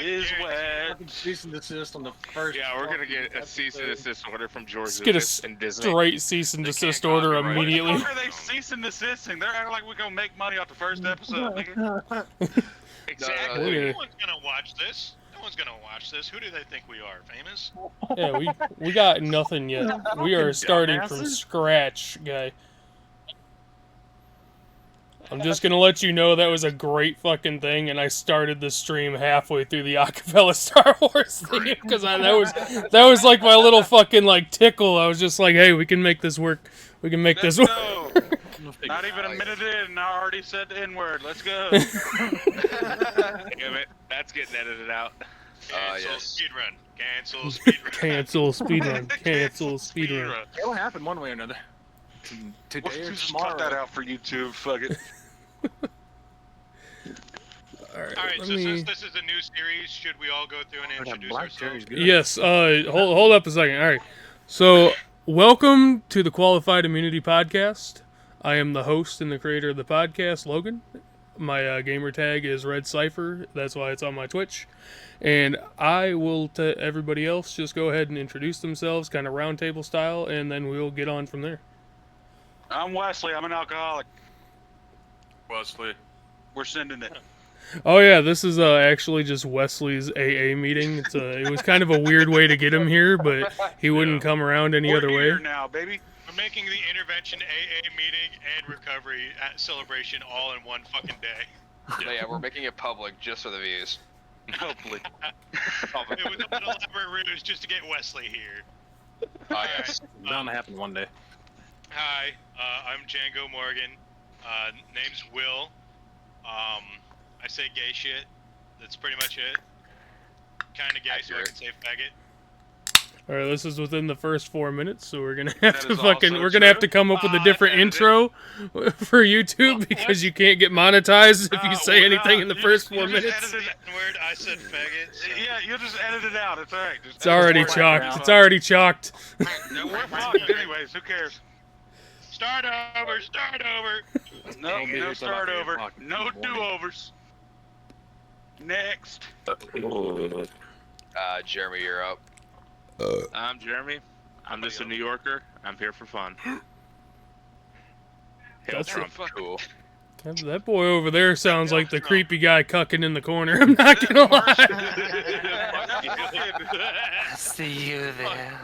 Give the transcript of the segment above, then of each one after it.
is wet. Cease and desist on the first. Yeah, we're gonna get a cease and desist order from George Let's get Lucas a and Disney. straight cease and desist order What the immediately. fuck are they cease and desisting? They're acting like we're gonna make money off the first episode. Nigga. Exactly. No one's gonna watch this. No one's gonna watch this. Who do they think we are? Famous? Yeah, we got nothing yet. We are starting from Dumbasses. scratch, guy. I'm just gonna let you know that was a great fucking thing, and I started the stream halfway through the acapella Star Wars theme because that was like my little fucking like tickle. I was just like, hey, we can make this work. We can make this Let's work. go. Not even a minute in, and I already said the N-word. Let's go. Damn it. That's getting edited out. Cancel yes. speedrun. Cancel speedrun. Cancel speedrun. Cancel speedrun. It'll happen one way or another. Today We'll or just tomorrow. cut that out for YouTube. Fuck it. Alright, All right, let so me... since this is a new series, should we all go through and introduce Black ourselves? Cherry's good. Yes, hold up a second. Alright. So, welcome to the Qualified Immunity Podcast. I am the host and the creator of the podcast, Logan. My gamer tag is Red Cypher. That's why it's on my Twitch. And I will, to everybody else, just go ahead and introduce themselves, kind of roundtable style, and then we'll get on from there. I'm Wesley. I'm an alcoholic. Wesley. We're sending it. Oh yeah, this is actually just Wesley's AA meeting. It was kind of a weird way to get him here, but he wouldn't come around any We're other here way. now, baby. We're making the intervention AA meeting and recovery celebration all in one fucking day. Yeah, we're making it public just for the views. Hopefully. It was an elaborate ruse just to get Wesley here. Oh, yes. Bound to happen one day. Hi, I'm Django Morgan. Name's Will. I say gay shit. That's pretty much it. Kinda gay, so I can say faggot. All right, this is within the first 4 minutes, so we're gonna have That to is fucking also we're gonna have true. to come up with a I different edited intro for YouTube because you can't get monetized if you say well, anything no, in the you first just- you 4 just minutes. edited it. N-word, I said faggot. So. Yeah, you'll just edit it out. It's alright. It's already chalked. It's already chalked. No, we're fucked anyways. Who cares? Start over, start over. No, Don't be no here till start about 8 over. o'clock in the No morning. do-overs. Next. Jeremy, you're up. I'm Jeremy. I'm just a New Yorker. I'm here for fun. Hail That's Trump. Cool. That boy over there sounds like the creepy guy cucking in the corner. I'm not gonna lie. See you there.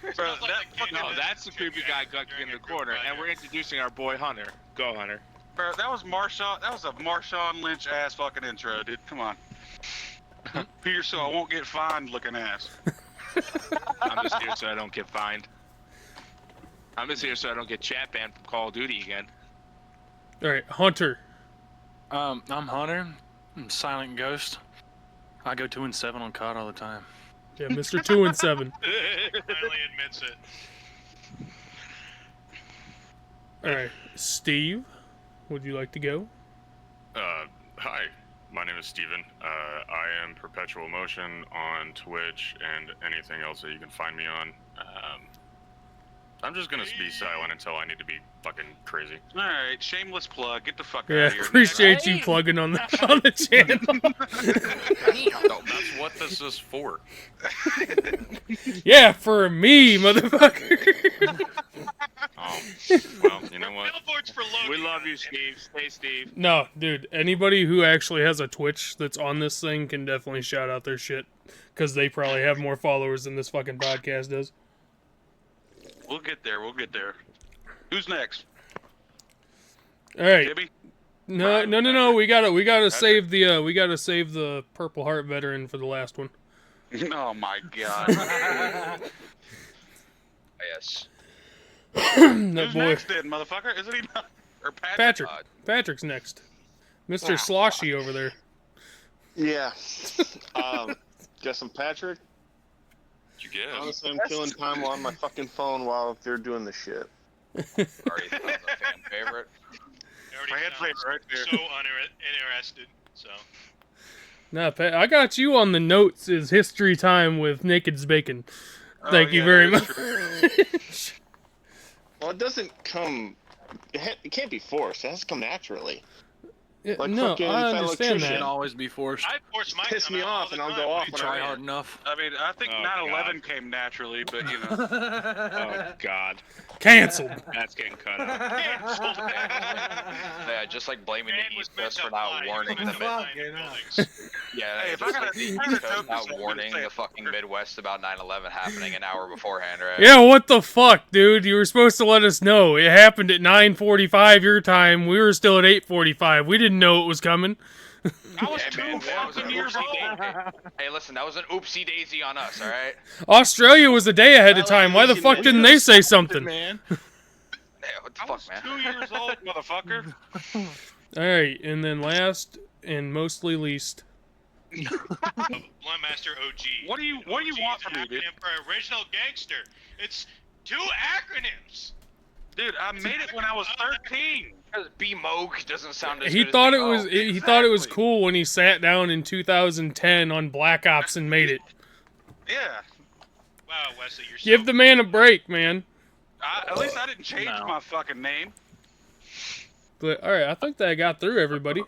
Bro, Sounds like that the fucking, kid No, that's the creepy guy gucking in the corner, and we're introducing our boy Hunter. Go, Hunter. bro, that was Marshawn. That was a Marshawn Lynch ass fucking intro, dude. Come on. Here, so I won't get fined looking ass. I'm just here so I don't get fined. I'm just here so I don't get chat banned from Call of Duty again. All right, Hunter. I'm Hunter. I'm Silent Ghost. I go 2-7 on COD all the time. Yeah, Mr. 2 and 7. Finally admits it. All right, Steve. Would you like to go? Hi, my name is Steven. I am Perpetual Motion on Twitch and anything else that you can find me on. I'm just gonna be silent until I need to be fucking crazy. Alright, shameless plug. Get the fuck out Yeah, of here. appreciate you plugging on the channel. No, that's what this is for. Yeah, for me, motherfucker. Well, you know what? Billboards for Logan. We love you, Steve. Stay Steve. No, dude, anybody who actually has a Twitch that's on this thing can definitely shout out their shit because they probably have more followers than this fucking podcast does. We'll get there. We'll get there. Who's next? All right. Gibby? No. We gotta save the Purple Heart veteran for the last one. Oh my god. Yes. That Who's boy, next then, motherfucker? Isn't he not? Or Patrick? Patrick. Patrick's next. Mr. Sloshy over there. Yeah. Guess I'm Patrick. You guess. Honestly, I'm killing time on my fucking phone while they're doing this shit. Already found the fan favorite. Already Fan sounds favorite right there. So uninterested. So. Nah, Pat, I got you on the notes is history time with Naked's Bacon. Thank you yeah, very that much. is true. Well, it doesn't come. It can't be forced. It has to come naturally. Yeah, Like no, fucking I understand electrician. Can that. always be forced. I force my Piss me come out all off the and I'll time go when off you when Try I hard enough. I mean, I think Oh, 9/11 came naturally, but you know. Oh God, Canceled. that's getting cut out. Canceled. Yeah, just like blaming Man the was East meant Coast to for fly. not He warning was the meant to Mid- fly in buildings. yeah, Hey, if I just gotta- like the if I gotta East tell Coast you not something, warning say the it fucking first. Midwest about 9/11 happening an hour beforehand, right? Yeah, what the fuck, dude? You were supposed to let us know. It happened at 9:45 your time. We were still at 8:45. We didn't know it was coming. I was Yeah, two man, that was fucking an years oopsie old. daisy. Hey, listen, that was an oopsie daisy on us, all right? Australia was a day ahead of time. Why the fuck didn't they say something? man. Yeah, what the I was fuck, 2 man? years old, motherfucker. Alright, and then last and mostly least. Blunt Master OG. What do you And want OG from is an me, dude? acronym for original gangster. It's 2 acronyms. Dude, I made it when I was 13. Because B-Moke doesn't sound as He good thought as it was B-Moke. he thought it was Exactly. cool when he sat down in 2010 on Black Ops and made it. Yeah. Wow, Wesley, you're Give so the man a break, man. At least I didn't change No. my fucking name. But all right, I think that I got through everybody.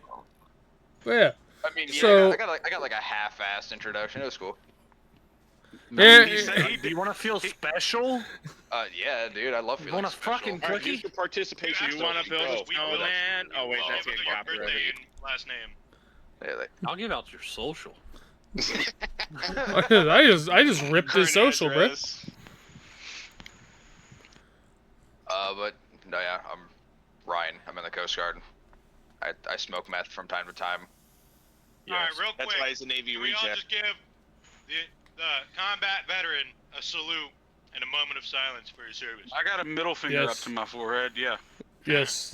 But yeah. I mean, yeah, So- I got like a half-assed introduction. It was cool. Yeah, He said he Do you want to feel special? Yeah, dude, I love You feeling want a special. fucking All right, cookie? use the participation. You You want to build a We will snowman? Oh wait, Well, that's with getting your birthday copyrighted. and last name. Yeah, like, I'll give out your social. I just ripped his social, bro. but no, yeah, I'm Ryan. I'm in the Coast Guard. I smoke meth from time to time. Alright, real That's quick. why he's a Navy Can we all reject. just give the combat veteran a salute and a moment of silence for his service? I got a middle finger Yes. up to my forehead. Yeah. Yes,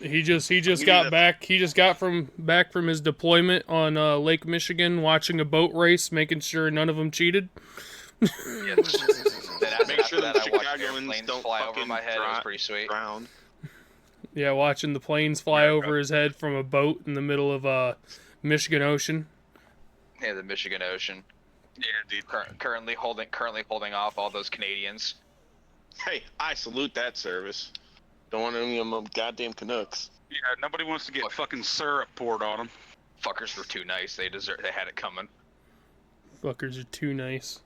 he just We got need a- back. He just got back from his deployment on Lake Michigan, watching a boat race, making sure none of them cheated. Yeah, then Make after sure that, the I watched Chicagoans airplanes don't fly over fucking my head. It was dry- pretty sweet. Ground. Yeah, watching the planes fly America. over his head from a boat in the middle of Michigan Ocean. Yeah, the Michigan Ocean. Yeah, dude. Currently holding off all those Canadians. Hey, I salute that service. Don't want any of them goddamn Canucks. Yeah, nobody wants to get fucking syrup poured on them. Fuckers were too nice. They had it coming. Fuckers are too nice.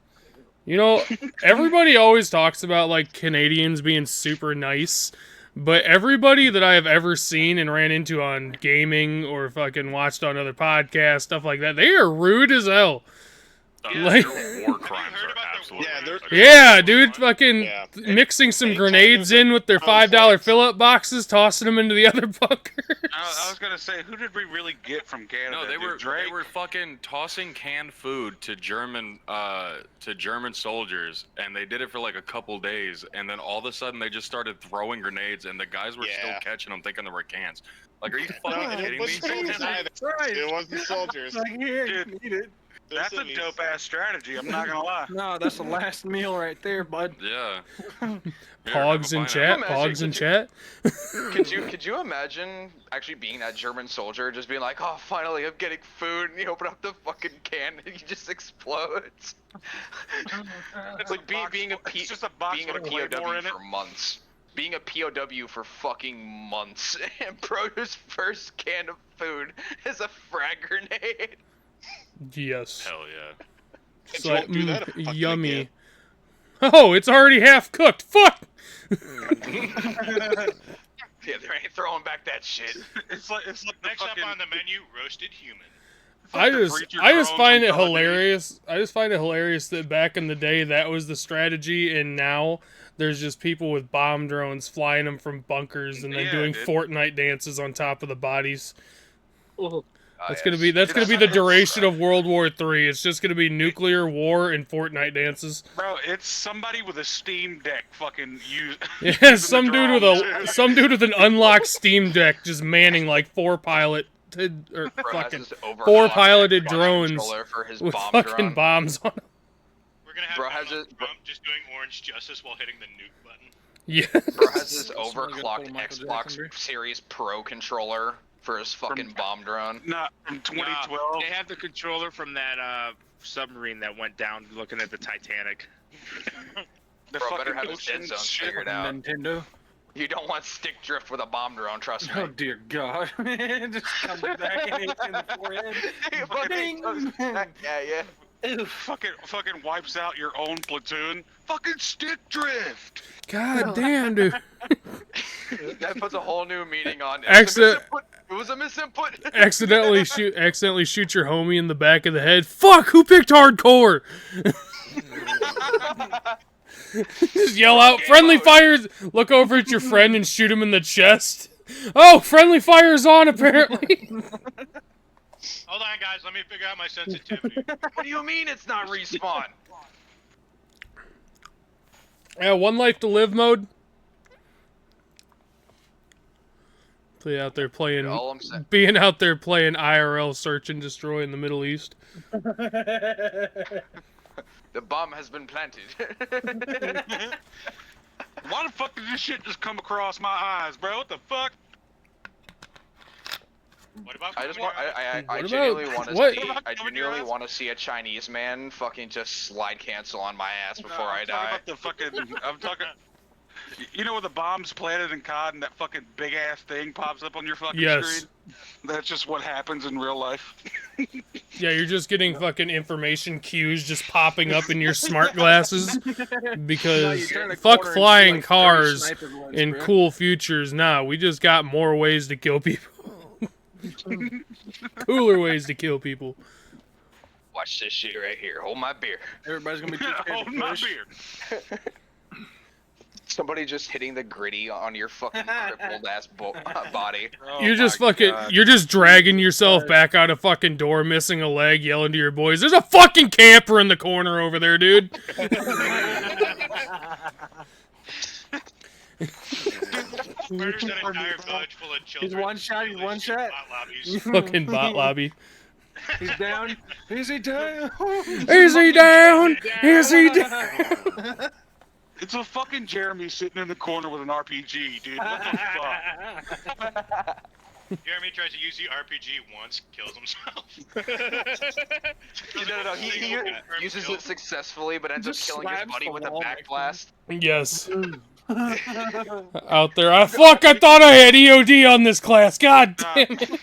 You know, everybody always talks about like Canadians being super nice, but everybody that I have ever seen and ran into on gaming or fucking watched on other podcasts, stuff like that, they are rude as hell. Like- Their war crimes heard are about their absolutely. Yeah, they're- like- Yeah, dude, fucking Yeah. mixing some Anytime grenades there's a in with their $5 conflict. fill-up boxes, tossing them into the other bunkers. I was gonna say, who did we really get from Canada? No, they dude? were Drake? fucking tossing canned food to German soldiers, and they did it for like a couple days, and then all of a sudden they just started throwing grenades, and the guys were still Yeah. catching them, thinking they were cans. Like, are you No, fucking it kidding me? wasn't soldiers either. It wasn't soldiers. Dude, that's a dope ass strategy. I'm not gonna lie. No, that's the last meal right there, bud. Yeah. Here, Pogs in have a chat, Imagine, pogs in could chat. Could you imagine actually being that German soldier, just being like, oh, finally I'm getting food, and you open up the fucking can and he just explodes. It's like being a It's just a box being a with a Claymore POW in it. for months. Being a POW for fucking months, and Bro's first can of food is a frag grenade. Yes. Hell yeah. It's You like, won't do that if I fucking yummy. again. Oh, it's already half cooked. Fuck! Yeah, they ain't throwing back that shit. It's like the Next fucking, up on the menu, roasted human. it's like the preacher I just drones find from it Call of Duty. hilarious. I just find it hilarious that back in the day that was the strategy, and now there's just people with bomb drones flying them from bunkers and then Yeah, doing dude. Fortnite dances on top of the bodies. That's yes. gonna be the That's- duration of World War III. It's just gonna be nuclear war and Fortnite dances. Bro, it's somebody with a Steam Deck fucking use. Yeah, some dude with an unlocked Steam Deck just manning like four Bro has fucking his overclocked four piloted Xbox drones controller for his with bomb fucking drone. bombs on them. We're gonna have Bro has Donald it- Trump just doing orange justice while hitting the nuke button. Yeah. Bro has his Somebody gonna pull overclocked Michael Xbox Jackson, bro? Series Pro controller for his fucking bomb drone. Not from 2012. They have the controller from that submarine that went down looking at the Titanic. The Bro, better fucking have his ocean dead zones shit. figured out. Nintendo. You don't want stick drift with a bomb drone, trust me. Oh dear God! It just comes back and hits in the forehead. Ding! Yeah. Fucking wipes out your own platoon. Fucking stick drift. God damn, dude. That puts a whole new meaning on it. Accident- It was a misinput. accidentally shoot your homie in the back of the head. Fuck, who picked hardcore? Just yell out, friendly fires. Look over at your friend and shoot him in the chest. Oh, friendly fire's on apparently. Hold on, guys. Let me figure out my sensitivity. What do you mean it's not respawn? Yeah, one life to live mode. Play out there playing, All I'm saying. being out there playing IRL search and destroy in the Middle East. The bomb has been planted. Why the fuck did this shit just come across my eyes, bro? What the fuck? What about? I just want. I What genuinely about- want to what? see. I Coming your genuinely ass? want to see a Chinese man fucking just slide cancel on my ass before I I'm die. talking about the fucking. I'm talking. You know when the bomb's planted in COD and that fucking big ass thing pops up on your fucking Yes. screen? That's just what happens in real life. Yeah, you're just getting fucking information cues just popping up in your smart glasses because fuck flying cars and cool futures. Nah, we just got more ways to kill people. Cooler ways to kill people. Watch this shit right here. Hold my beer. Everybody's gonna be too scared Hold to my push. beer. Somebody just hitting the gritty on your fucking crippled ass body. Oh You're just my fucking, God. you're just dragging yourself back out a fucking door, missing a leg, yelling to your boys, "There's a fucking camper in the corner over there, dude." Murders an entire village full of children. He's one shot. He's one shot. Bot lobbies. Fucking bot lobby. He's down. Is he down? Is he down? Is he down? It's a fucking Jeremy sitting in the corner with an RPG, dude. What the fuck? Jeremy tries to use the RPG once, kills himself. No. He uses it successfully, but ends up Just killing his slams buddy the with a wall back next to him. blast. Yes. Out there. I thought I had EOD on this class. God damn it.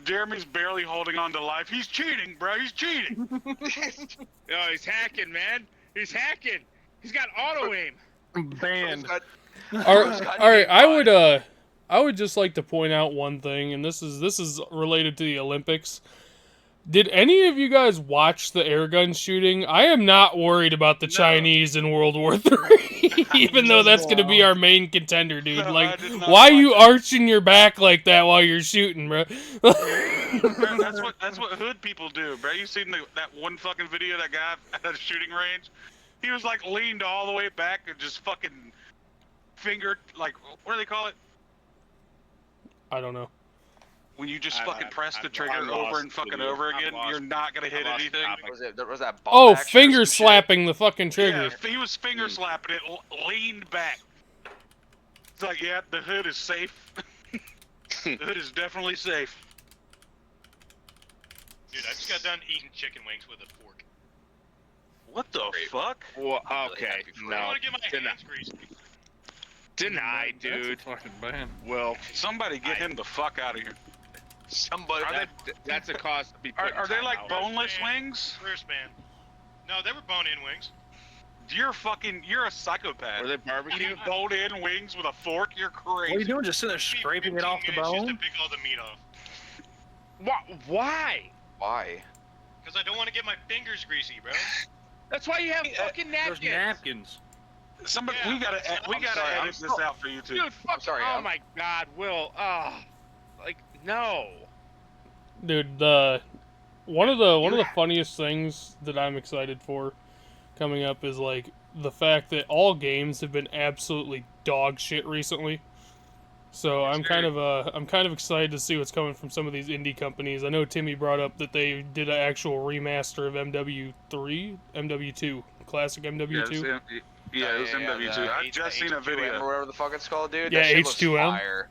Jeremy's barely holding on to life. He's cheating, bro. He's cheating. Oh, he's hacking, man. He's hacking. He's got auto aim. Banned. All right, I would just like to point out one thing, and this is related to the Olympics. Did any of you guys watch the airgun shooting? I am not worried about the Chinese in World War III, even though that's going to be our main contender, dude. No, Like, I did not why watch you it. arching your back like that while you're shooting, bro? Bro, that's what hood people do, bro. You seen that one fucking video of that guy at a shooting range? He was like leaned all the way back and just fucking fingered, like, what do they call it? I don't know. When you just I'm- fucking I'm- press the I'm trigger lost, over and fucking dude. over I'm again, lost. you're not gonna hit I'm lost anything. topic. Was that bomb Oh, action or finger some shit? slapping the fucking trigger. Yeah, he was finger slapping it, leaned back. It's like, yeah, the hood is safe. The hood is definitely safe. Dude, I just got done eating chicken wings with a fork. What the Great. fuck? Well, I'm really okay, happy for you. I no, want to get my deny, hands greasy. deny, That's dude. a fucking ban. Well, Somebody get him the fuck out of here. Somebody. are they, that's a cost to be put Are in they like timeout. boneless Man. wings? First man. No, they were bone-in wings. You're a psychopath. Were they barbecue? Eating bone-in wings with a fork? You're crazy. What are you doing? Just sitting there scraping it off the 15 minutes bone? Just to pick all the meat off. Why? Why? Because I don't want to get my fingers greasy, bro. That's why you have fucking There's napkins. napkins. Somebody, Yeah, we gotta I'm sorry, edit I'm this still- out for you two. Dude, fuck. sorry, oh I'm- my God, Will. Oh, like no. Dude, one of the funniest things that I'm excited for coming up is like the fact that all games have been absolutely dog shit recently. So I'm kind of excited to see what's coming from some of these indie companies. I know Timmy brought up that they did an actual remaster of MW2, classic MW2. Yeah, it was MW2. I just seen a video. Or whatever the fuck it's called, dude. Yeah, That shit looks H2M. fire.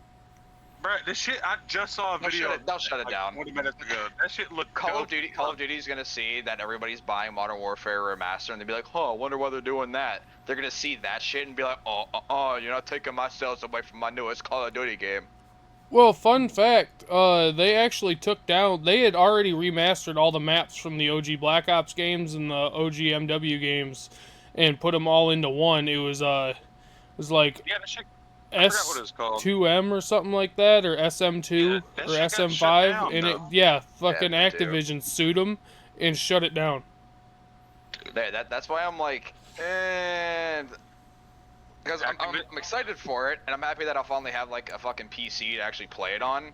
Bro, this shit, I just saw a video. They'll shut it like down. 20 minutes ago. That shit looked Call dope. of Duty's gonna see that everybody's buying Modern Warfare Remastered, and they'll be like, "Oh, I wonder why they're doing that." They're gonna see that shit and be like, "Oh, you're not taking my sales away from my newest Call of Duty game." Well, fun fact, they actually took down. They had already remastered all the maps from the OG Black Ops games and the OG MW games, and put them all into one. It was like Yeah, that shit. I forgot what it was called. S2M or something like that, or SM2 Yeah, that or shit got shut SM5, down, and though. fucking Yeah, me too. Activision sued them and shut it down. That's why I'm like, and because I'm excited for it, and I'm happy that I'll finally have like a fucking PC to actually play it on.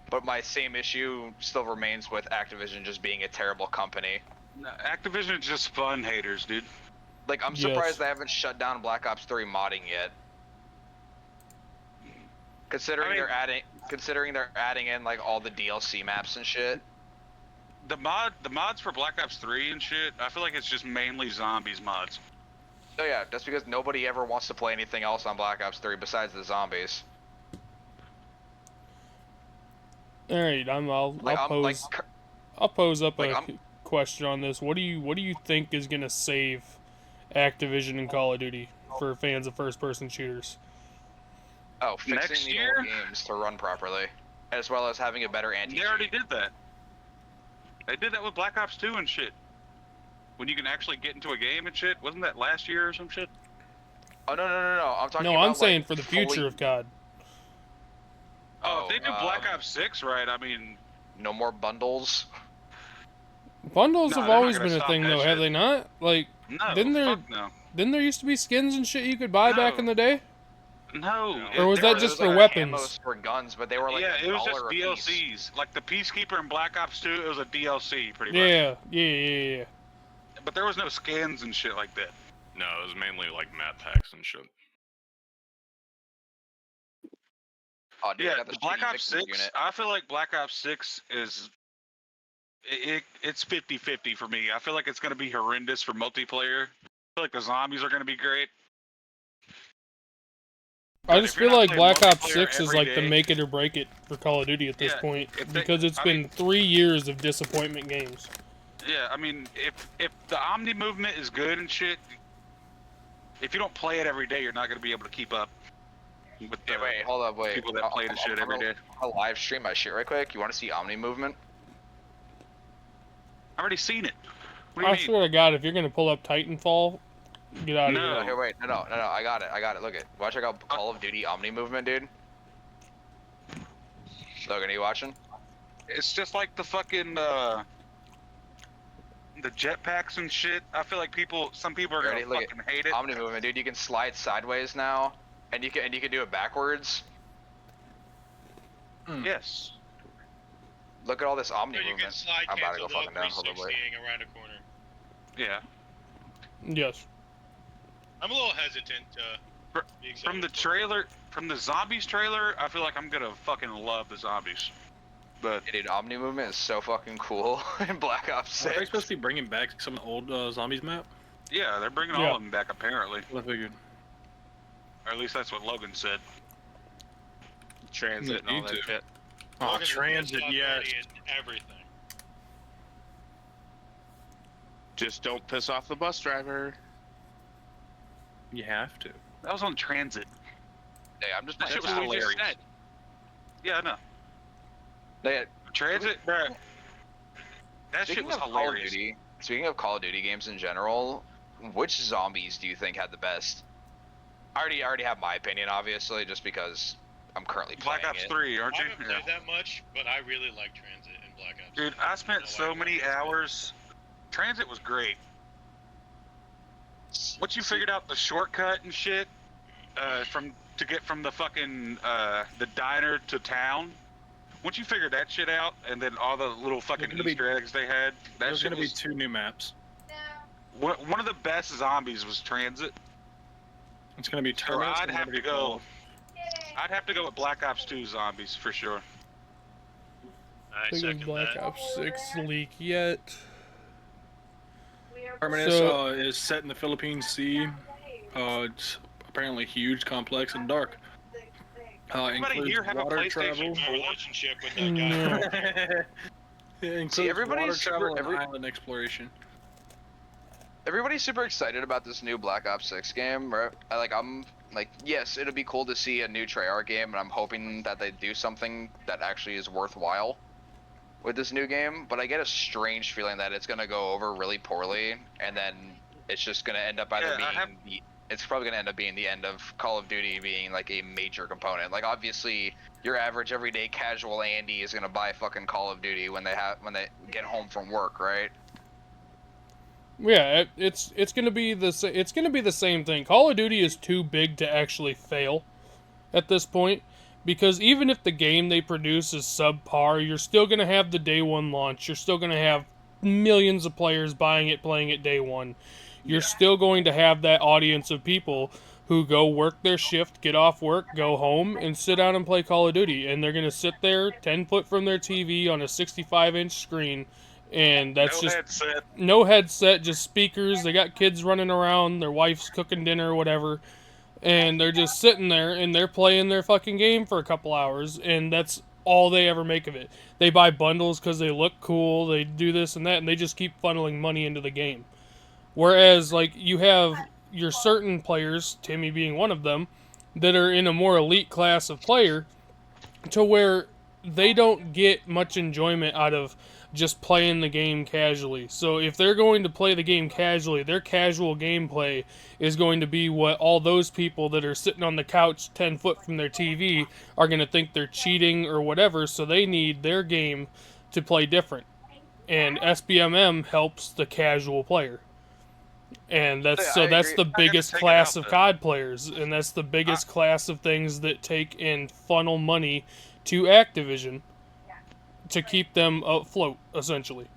But my same issue still remains with Activision just being a terrible company. No, Activision is just fun haters, dude. Like, I'm Yes. surprised they haven't shut down Black Ops 3 modding yet. Considering they're adding in like all the DLC maps and shit. The mods for Black Ops 3 and shit, I feel like it's just mainly zombies mods. So yeah, that's because nobody ever wants to play anything else on Black Ops 3 besides the zombies. All right, I'll pose up a question on this. What do you think is gonna save Activision and Call of Duty for fans of first-person shooters? Oh, fixing Next the year? old games to run properly, as well as having a better anti-cheat. They already did that. They did that with Black Ops 2 and shit. When you can actually get into a game and shit. Wasn't that last year or some shit? Oh no! I'm talking No, about I'm saying like, for the future fully- of COD. Oh, if they do Black Ops 6 right, I mean, No more bundles. Bundles No, have they're not always gonna been a stop thing, that though, have shit. they not? Like, no, Didn't there- fuck no. didn't there used to be skins and shit you could buy back No. in the day? No. Or was there that just There for was, like, weapons? Ammos for guns, but they were like yeah, a it was just dollar a piece. DLCs. Like the Peacekeeper and Black Ops 2, it was a DLC pretty much. Yeah. But there was no skins and shit like that. No, it was mainly like map packs and shit. Oh, dude, I Yeah, got the the Black Shooting Ops Victims 6, unit. I feel like Black Ops 6 is... It's 50-50 for me. I feel like it's going to be horrendous for multiplayer. I feel like the zombies are going to be great. I But just if you're feel not like playing Black Ops multiplayer 6 is every like the day- make it or break it for Call of Duty at this Yeah, point, if they- because it's I been mean- 3 years of disappointment games. Yeah, I mean, if the Omni movement is good and shit, if you don't play it every day, you're not going to be able to keep up with the Wait, hold up, wait. people that play the shit every day. I'll live stream my shit right quick. You want to see Omni movement? I've already seen it. What do I you mean? swear to God, if you're gonna pull up Titanfall, get out of No. here. No, here, wait, no, I got it. Look it. Watch check out Call of Duty Omni movement, dude. Logan, are you watching? It's just like the fucking the jetpacks and shit. I feel like some people are Ready? gonna Look at fucking hate it. Omni movement, dude. You can slide sideways now, and you can do it backwards. Yes. Look at all this Omni So you can movement. slide I'm about to cancel go fucking the down. Hold up, wait. 360 around a corner. Yeah. Yes. I'm a little hesitant to be excited From the for it. trailer, from the zombies trailer, I feel like I'm gonna fucking love the zombies. But Yeah, dude, Omni movement is so fucking cool in Black Ops Are they 6. supposed to be bringing back some old zombies map? yeah, they're bringing Yeah. all of them back apparently, I figured. or at least that's what Logan said. Transit and all that YouTube. shit. Oh, Logan's transit, pissed off yes. already and everything. Just don't piss off the bus driver. You have to. That was on transit. Hey, I'm just That shit was playing hilarious. just said. Yeah, I know. They, Transit, bruh. That shit speaking was of hilarious. Speaking of Call of Duty games in general, which zombies do you think had the best? I already have my opinion, obviously, just because I'm currently playing Black Ops it. 3, I aren't you? haven't played that much, but I really like Transit and Black Ops. Dude, I spent don't know so why many Transit. hours. Transit was great. Once you figured out the shortcut and shit, to get from the fucking the diner to town. Once you figured that shit out, and then all the little fucking gonna be- Easter eggs they had, that There's shit gonna be was 2 new maps. one of the best zombies was Transit. It's gonna be So Terminus. I'd and have to Liberty go. Falls. I'd have to go with Black Ops 2 zombies for sure. I Biggest second Black that. Ops 6 leak yet. Terminus So- is set in the Philippine Sea. It's apparently huge, complex, and dark. Anybody here have a water PlayStation travel. My 4? relationship with that No. guy. It includes See, everybody's water travel super- and island exploration. Everybody's super excited about this new Black Ops 6 game, right? I'm like, yes, it'll be cool to see a new Treyarch game, and I'm hoping that they do something that actually is worthwhile with this new game. But I get a strange feeling that it's gonna go over really poorly, and then it's just gonna end up either it's probably gonna end up being the end of Call of Duty being like a major component. Like obviously, your average everyday casual Andy is gonna buy fucking Call of Duty when they get home from work, right? Yeah, it's gonna be the same thing. Call of Duty is too big to actually fail at this point, because even if the game they produce is subpar, you're still gonna have the day one launch. You're still gonna have millions of players buying it, playing it day one. You're still going to have that audience of people who go work their shift, get off work, go home, and sit down and play Call of Duty. And they're gonna sit there 10 foot from their TV on a 65-inch screen. And that's no headset, just speakers. They got kids running around, their wife's cooking dinner or whatever, and they're just sitting there and they're playing their fucking game for a couple hours, and that's all they ever make of it. They buy bundles because they look cool, they do this and that, and they just keep funneling money into the game. Whereas, like, you have your certain players, Timmy being one of them, that are in a more elite class of player, to where they don't get much enjoyment out of just playing the game casually. So if they're going to play the game casually, their casual gameplay is going to be what all those people that are sitting on the couch 10 foot from their TV are going to think they're cheating or whatever, so they need their game to play different. And SBMM helps the casual player. And that's the biggest class of COD players, and that's the biggest class of things that take and funnel money to Activision to keep them afloat, essentially.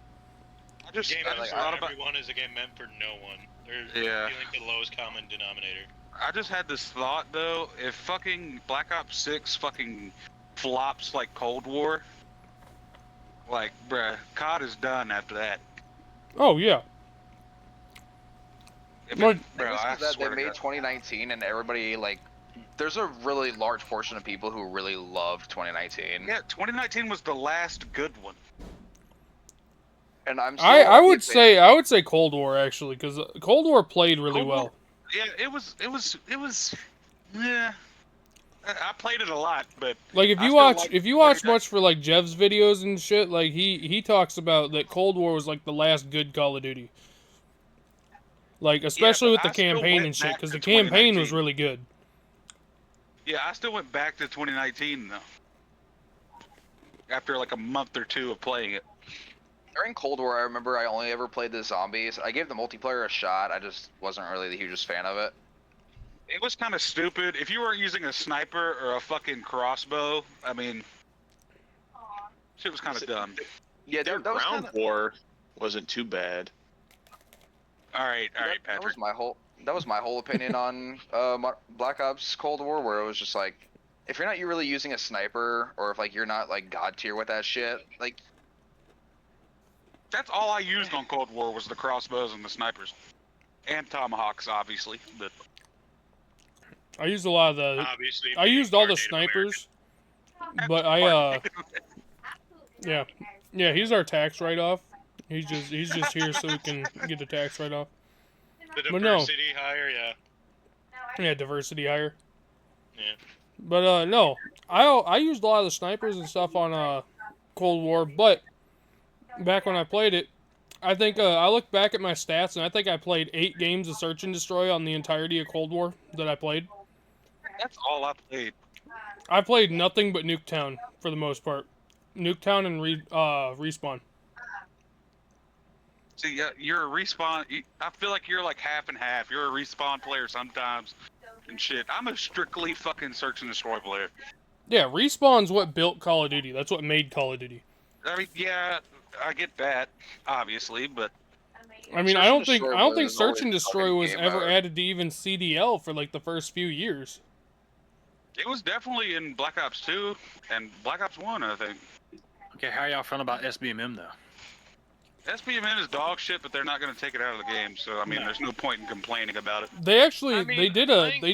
A game meant for everyone is a game meant for no one. There's feeling the lowest common denominator. I just had this thought though: if fucking Black Ops 6 fucking flops like Cold War, like bruh, COD is done after that. Oh yeah. Bro, I swear they made 2019, and everybody like. There's a really large portion of people who really love 2019. Yeah, 2019 was the last good one. And I would say Cold War actually, because Cold War played really well. Yeah, it was. Yeah, I played it a lot, but like if you watch much for like Jev's videos and shit, like he talks about that Cold War was like the last good Call of Duty. Like especially with the campaign and shit, because the campaign was really good. Yeah, I still went back to 2019 though. After like a month or two of playing it. During Cold War, I remember I only ever played the zombies. I gave the multiplayer a shot. I just wasn't really the hugest fan of it. It was kind of stupid. If you weren't using a sniper or a fucking crossbow, I mean, shit was kind of dumb. Yeah, their ground war wasn't too bad. All right, Patrick. That was my whole opinion on Black Ops Cold War, where it was just like, if you're not really using a sniper, or if like you're not like god tier with that shit, like. That's all I used on Cold War was the crossbows and the snipers, and tomahawks, obviously. But I used a lot of the. Obviously, I used all the snipers, but yeah, he's our tax write-off. He's just here so we can get the tax write-off. The diversity hire, yeah, diversity hire. Yeah. But no, I used a lot of the snipers and stuff on Cold War, but back when I played it, I think I look back at my stats and I think I played 8 games of Search and Destroy on the entirety of Cold War that I played. That's all I played. I played nothing but Nuketown for the most part. Nuketown and Respawn. See, you're a Respawn. I feel like you're like half and half. You're a Respawn player sometimes, and shit. I'm a strictly fucking Search and Destroy player. Yeah, Respawn's what built Call of Duty. That's what made Call of Duty. I mean, yeah, I get that, obviously, but I mean, I don't think Search and Destroy was ever added to even CDL for like the first few years. It was definitely in Black Ops 2 and Black Ops 1, I think. Okay, how y'all feeling about SBMM though? SBMN is dog shit, but they're not going to take it out of the game. So I mean, there's no point in complaining about it. They actually I mean, they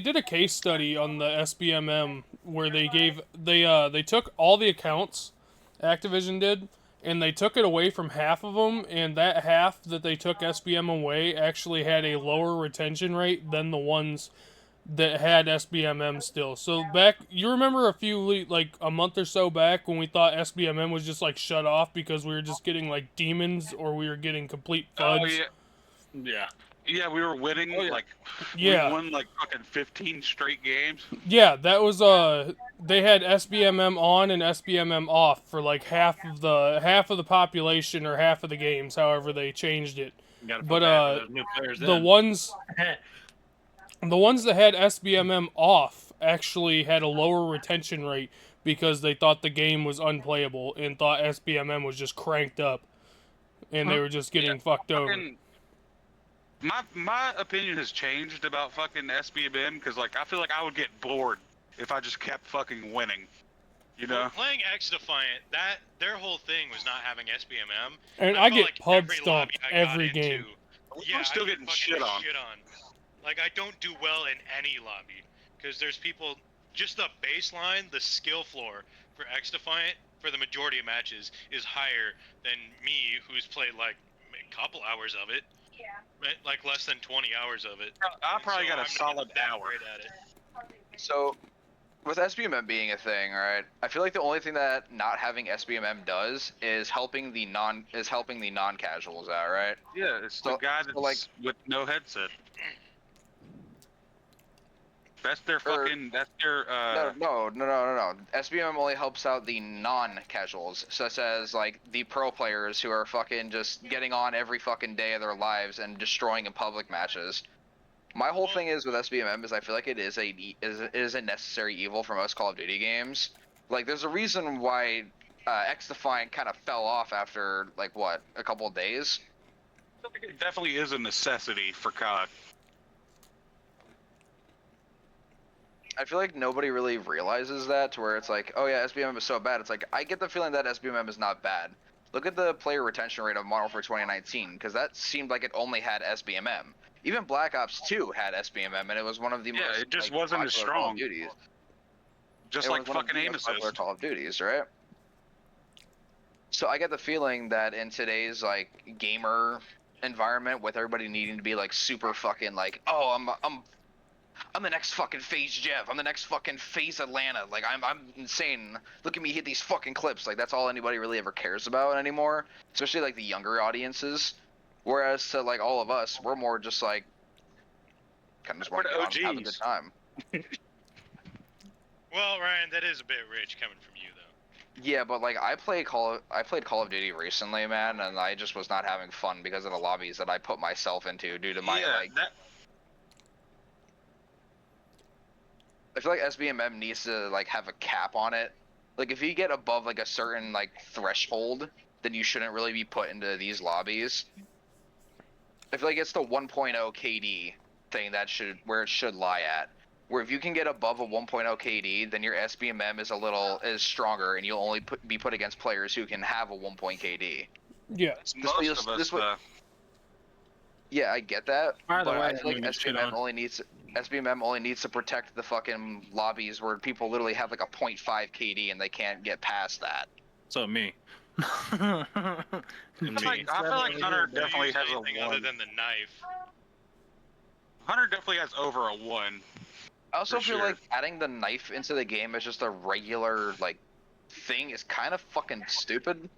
did a case study on the SBMM where they took all the accounts Activision did, and they took it away from half of them, and that half that they took SBM away actually had a lower retention rate than the ones that had SBMM still. So back, you remember like a month or so back when we thought SBMM was just like shut off because we were just getting like demons or we were getting complete FUDs? Oh yeah, Yeah. yeah, we were winning. Like, Yeah. we won like fucking 15 straight games. Yeah, that was they had SBMM on and SBMM off for like half of the population or half of the games, however they changed it. You gotta put But that for those new players the in. ones that had SBMM off actually had a lower retention rate because they thought the game was unplayable and thought SBMM was just cranked up and they were just getting fucked over. Fucking- My opinion has changed about fucking SBMN because like I feel like I would get bored if I just kept fucking winning. You know? Playing X Defiant, their whole thing was not having SBMM. And I I felt get like pub every stomped lobby I got every into- game. Yeah, We're still I get getting fucking shit on. Like, I don't do well in any lobby. Because there's people, just the baseline, the skill floor for X Defiant, for the majority of matches, is higher than me, who's played, like, a couple hours of it. Yeah. Like, less than 20 hours of it. I probably got a I'm not solid that hour. great at it. So, with SBMM being a thing, right? I feel like the only thing that not having SBMM does is helping the non-casuals out, right? Yeah, it's So- the guy that's so, like- with no headset. That's their fucking. That's their. No. SBMM only helps out the non-casuals, such as like the pro players who are fucking just getting on every fucking day of their lives and destroying in public matches. My whole thing is with SBMM is I feel like it is a necessary evil for most Call of Duty games. Like there's a reason why X Defiant kind of fell off after like what, a couple of days. It definitely is a necessity for COD. I feel like nobody really realizes that, to where it's like, oh yeah, SBMM is so bad. It's like, I get the feeling that SBMM is not bad. Look at the player retention rate of Modern Warfare 2019, because that seemed like it only had SBMM. Even Black Ops 2 had SBMM, and it was one of the most it just like, wasn't as popular Call strong. of Duties. Just It like was one of fucking the aim most popular assist. Call of Duties, right? So I get the feeling that in today's like gamer environment, with everybody needing to be like super fucking like, oh, I'm the next fucking FaZe Jeff. I'm the next fucking FaZe Atlanta. Like I'm insane. Look at me hit these fucking clips. Like that's all anybody really ever cares about anymore. Especially like the younger audiences. Whereas to like all of us, we're more just like kind of just want to We're get on and have a good OGs. time. Well, Ryan, that is a bit rich coming from you, though. Yeah, but like I played Call of Duty recently, man, and I just was not having fun because of the lobbies that I put myself into due to my like. I feel like SBMM needs to like have a cap on it. Like if you get above like a certain like threshold, then you shouldn't really be put into these lobbies. I feel like it's the 1.0 KD thing that where it should lie at. Where if you can get above a 1.0 KD, then your SBMM is stronger, and you'll only be put against players who can have a 1 point KD. Yeah. Most of us. Yeah, I get that, By the but way, I feel like I'm gonna shit SBMM on. only needs to protect the fucking lobbies where people literally have like a 0.5 KD and they can't get past that. So me. I feel like Hunter definitely Use has a anything other 1. than the knife. Hunter definitely has over a 1. I also For feel sure. like adding the knife into the game as just a regular like thing is kind of fucking stupid.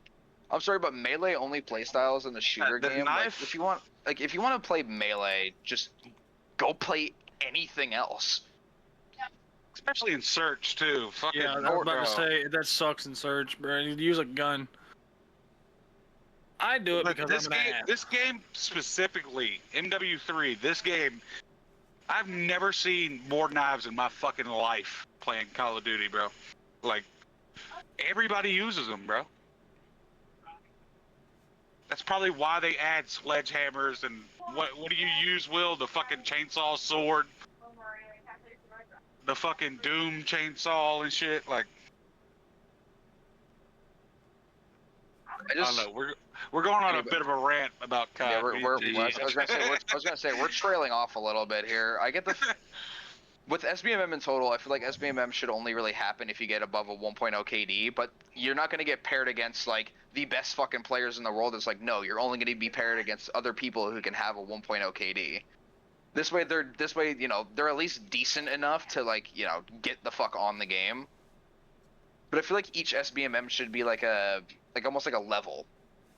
I'm sorry, but melee only playstyles in the shooter the game. knife- Like, if you want to play melee, just go play anything else. Especially in search too. Fucking Yeah, I was about to say that sucks in Surge, bro. You use a gun. I do it Look, because this I'm an game, ass. this game specifically, MW3, this game, I've never seen more knives in my fucking life playing Call of Duty, bro. Like, everybody uses them, bro. That's probably why they add sledgehammers and what do you use, Will? The fucking chainsaw sword? The fucking Doom chainsaw and shit? Like, I don't know. we're going on a bit of a rant about COD. Yeah, I was gonna say we're trailing off a little bit here. I get the with SBMM in total, I feel like SBMM should only really happen if you get above a 1.0 KD, but you're not gonna get paired against like the best fucking players in the world. It's like no, you're only gonna be paired against other people who can have a 1.0 KD. This way, they're at least decent enough to like get the fuck on the game. But I feel like each SBMM should be like almost like a level.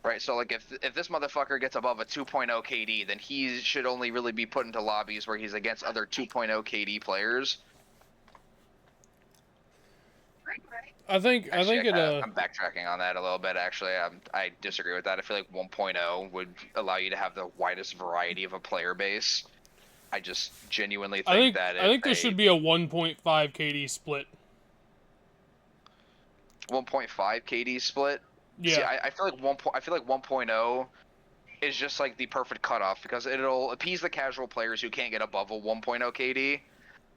Right, so like if this motherfucker gets above a 2.0 KD, then he should only really be put into lobbies where he's against other 2.0 KD players. I think I'm backtracking on that a little bit. Actually, I disagree with that. I feel like 1.0 would allow you to have the widest variety of a player base. I just genuinely think that I think there should be a 1.5 KD split. 1.5 KD split. Yeah, see, I feel like 1.0 is just like the perfect cutoff because it'll appease the casual players who can't get above a 1.0 KD,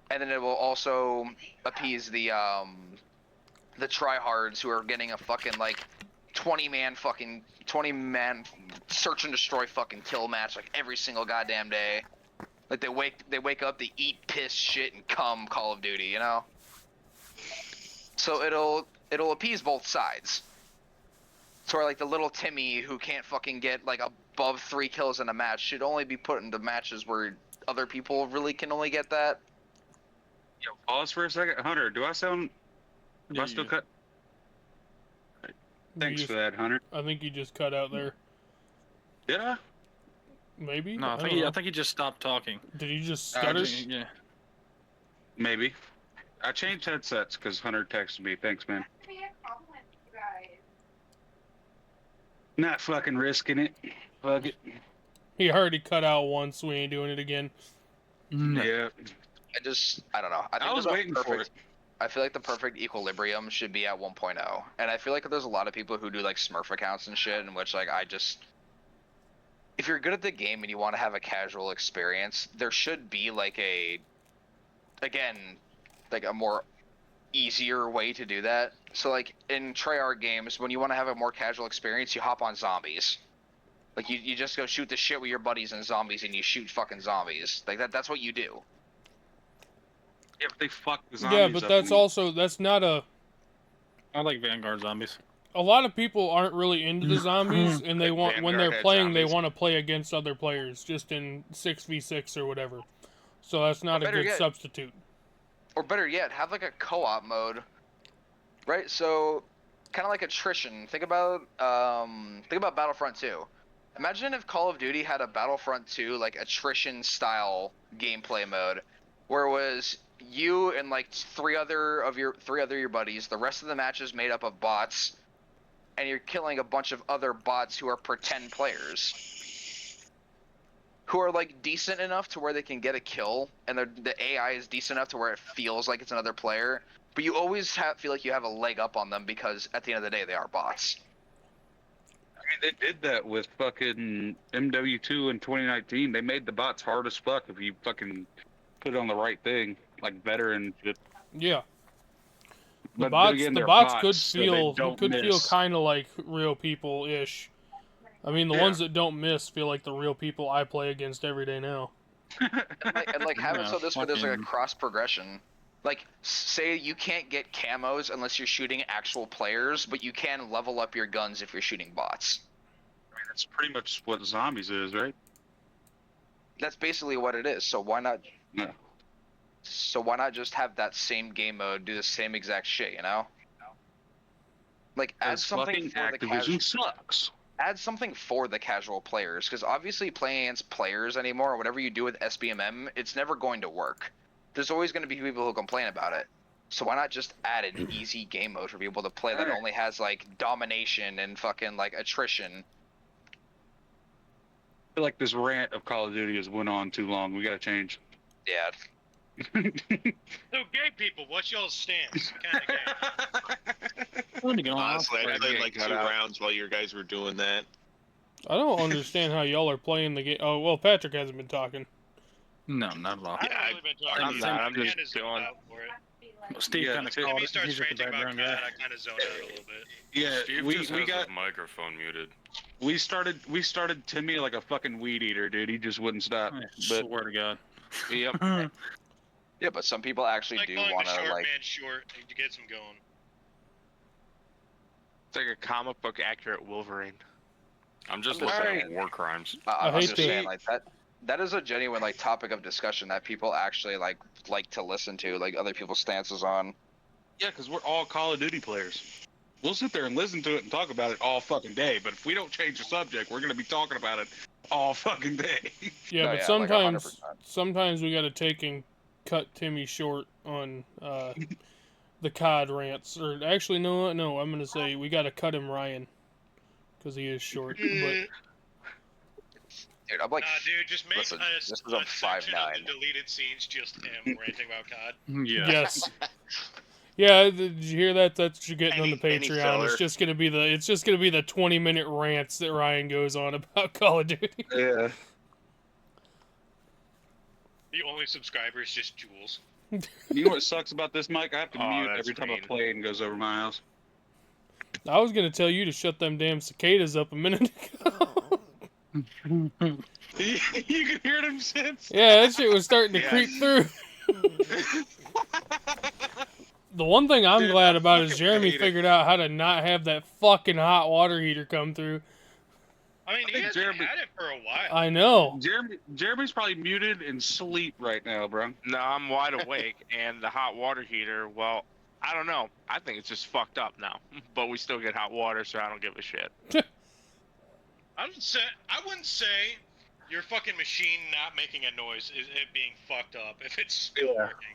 and then it will also appease the tryhards who are getting a fucking like 20 man search and destroy fucking kill match like every single goddamn day. Like they wake up, they eat, piss, shit, and cum Call of Duty, you know. So it'll appease both sides. So like the little Timmy who can't fucking get like above 3 kills in a match should only be put into matches where other people really can only get that. Yo, pause for a second, Hunter. Do I still cut? Thanks for that, Hunter. I think you just cut out there. Did I? Maybe. No, I think he just stopped talking. Did you just stutter? Yeah. Maybe. I changed headsets because Hunter texted me. Thanks, man. Not fucking risking it. Fuck it. He already cut out once. We ain't doing it again. Yeah. I don't know. I was waiting for it. I feel like the perfect equilibrium should be at 1.0. And I feel like there's a lot of people who do like Smurf accounts and shit in which like if you're good at the game and you want to have a casual experience, there should be like a more easier way to do that. So like in Treyarch games, when you want to have a more casual experience, you hop on zombies. Like you just go shoot the shit with your buddies and zombies and you shoot fucking zombies. Like that's what you do. Yeah, but they fuck the zombies. Yeah, but that's not a... I like Vanguard zombies. A lot of people aren't really into the zombies, and they want when they're playing, they want to play against other players, just in 6v6 or whatever. So that's not a good substitute. Or better yet, have like a co-op mode, right? So, kind of like attrition. Think about Battlefront 2. Imagine if Call of Duty had a Battlefront 2 like attrition style gameplay mode, where it was you and like three other of your buddies. The rest of the match is made up of bots, and you're killing a bunch of other bots who are pretend players, who are like decent enough to where they can get a kill, and the AI is decent enough to where it feels like it's another player. But you always feel like you have a leg up on them because at the end of the day they are bots. I mean, they did that with fucking MW2 in 2019. They made the bots hard as fuck if you fucking put it on the right thing, like veteran shit. Yeah. The But bots, again, the they're bots could so they feel don't feel miss. kind of like real people ish. I mean, the ones that don't miss feel like the real people I play against every day now. and like have it so this way there's like a cross progression. Like say you can't get camos unless you're shooting actual players, but you can level up your guns if you're shooting bots. I mean, that's pretty much what zombies is, right? That's basically what it is. So why not? No. So why not just have that same game mode do the same exact shit? You know? Like add something for the Activision sucks. Add something for the casual players, because obviously playing against players anymore, or whatever you do with SBMM, it's never going to work. There's always going to be people who complain about it. So why not just add an easy game mode for people to play that only has like domination and fucking like attrition? I feel like this rant of Call of Duty has went on too long. We gotta change. Yeah. So gay people, what's y'all's stance? Kind of gay. Honestly, I played like 2 rounds while you guys were doing that. I don't understand how y'all are playing the game. Oh, well, Patrick hasn't been talking. No, not at all. I haven't really been talking I'm to not, you. I'm just Kinda zoned chilling. out for it. Steve Yeah, kind of Tim- If called he it. starts He's like the ranting about background God, guy. I kind of zone out a little bit. Yeah, Steve we just has got his microphone muted. we started Timmy like a fucking weed eater, dude. He just wouldn't stop. I But swear to God. Yep. Yeah, but some people actually Like do calling want the to short like. man short to get him going. It's like a comic book accurate Wolverine. I'm just I'm looking sorry. at war crimes. I I'm hate just to- saying like that. That is a genuine like topic of discussion that people actually like to listen to, like other people's stances on. yeah, because we're all Call of Duty players. We'll sit there and listen to it and talk about it all fucking day. But if we don't change the subject, we're gonna be talking about it all fucking day. Yeah, No, but yeah, like sometimes 100%. sometimes we got to take and cut Timmy short on the COD rants. Or actually, no, I'm gonna say we got to cut him Ryan because he is short. But Dude, I'm like, Nah, dude, just make listen, a, this is a a section of 5'9". the deleted scenes just him ranting about COD. Yeah. yes, yeah. Did you hear that? That's what you're getting on the Any Patreon. filler. It's just gonna be the 20-minute rants that Ryan goes on about Call of Duty. Yeah. The only subscriber is just Jules. You know what sucks about this, Mike? I have to Oh, mute that's every time mean. a plane goes over my house. I was gonna tell you to shut them damn cicadas up a minute ago. You can hear them since. Yeah, that shit was starting to Yes. creep through. The one thing I'm Dude, glad I about is fucking Jeremy hate it. figured out how to not have that fucking hot water heater come through. I mean, I he think hasn't Jeremy- had it for a while. I know. Jeremy's probably muted and sleep right now, bro. No, I'm wide awake, and the hot water heater, well, I don't know. I think it's just fucked up now. But we still get hot water, so I don't give a shit. I wouldn't say your fucking machine not making a noise is it being fucked up if it's still Yeah. working.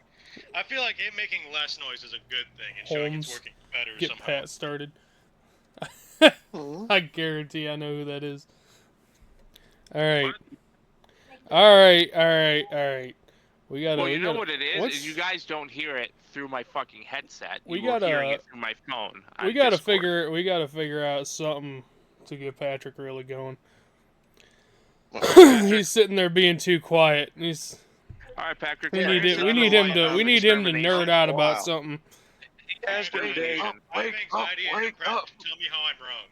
I feel like it making less noise is a good thing and showing it's Holmes, working better Get somehow. Pat started. I guarantee I know who that is. Alright. Alright. We gotta. Well, you we know gotta- what it is? what's- Is you guys don't hear it through my fucking headset. We You were hearing gotta- it through my phone. We on gotta Discord. figure out something to get Patrick really going. Patrick, He's sitting there being too quiet. He's All right, Patrick. we yeah, need here's it. We another need him line to. of We need him to extermination. nerd out about Wow. something. Extermination. I have Wake anxiety up, and wake depression. up. Tell me how I'm wrong.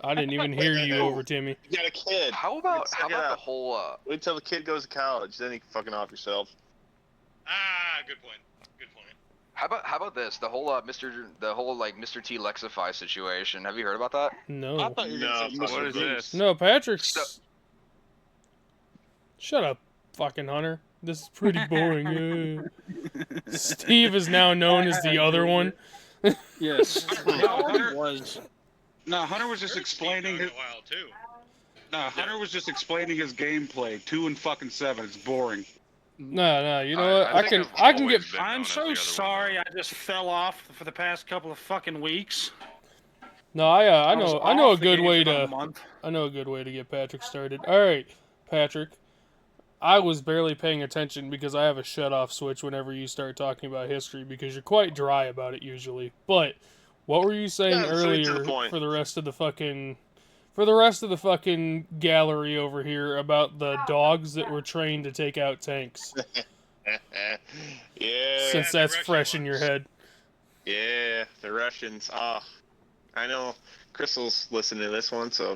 I didn't even hear you over Timmy. You got a kid. How about Let's how check it about the out. whole Wait till the kid goes to college, then you can fucking off yourself. Ah, good point. Good point. how about this the whole Mr. T Lexify situation? Have you heard about that? No. I thought you were gonna say what Mr. is Beast. this? No, Patrick's. So- Shut up, fucking Hunter. This is pretty boring. Steve is now known as the other one. Yes. Hunter- was. No, Hunter was just Heard Steve explaining talk his. a while too. No, Hunter was just explaining his gameplay. 2 and fucking 7. It's boring. No, you know what? I think can I've I can always get. been known I'm as the so other one, sorry. though. I just fell off for the past couple of fucking weeks. No, I was know a off the good game way for about a to. month. I know a good way to get Patrick started. All right, Patrick. I was barely paying attention because I have a shut-off switch whenever you start talking about history because you're quite dry about it usually. But what were you saying Yeah, straight to the earlier point. for the rest of the fucking gallery over here about the dogs that were trained to take out tanks? Yeah. Since the that's Russian fresh in your ones. head. Yeah, the Russians. Ah, I know Crystal's listening to this one, so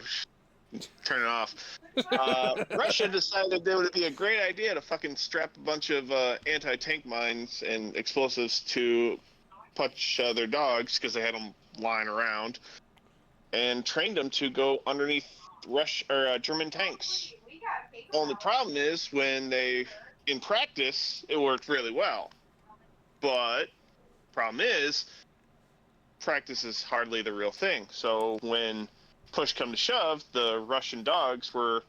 turn it off. Russia decided that it would be a great idea to fucking strap a bunch of anti-tank mines and explosives to punch their dogs because they had them lying around, and trained them to go underneath German tanks. Only problem is when they, in practice, it worked really well, but problem is practice is hardly the real thing. So when push come to shove, the Russian dogs were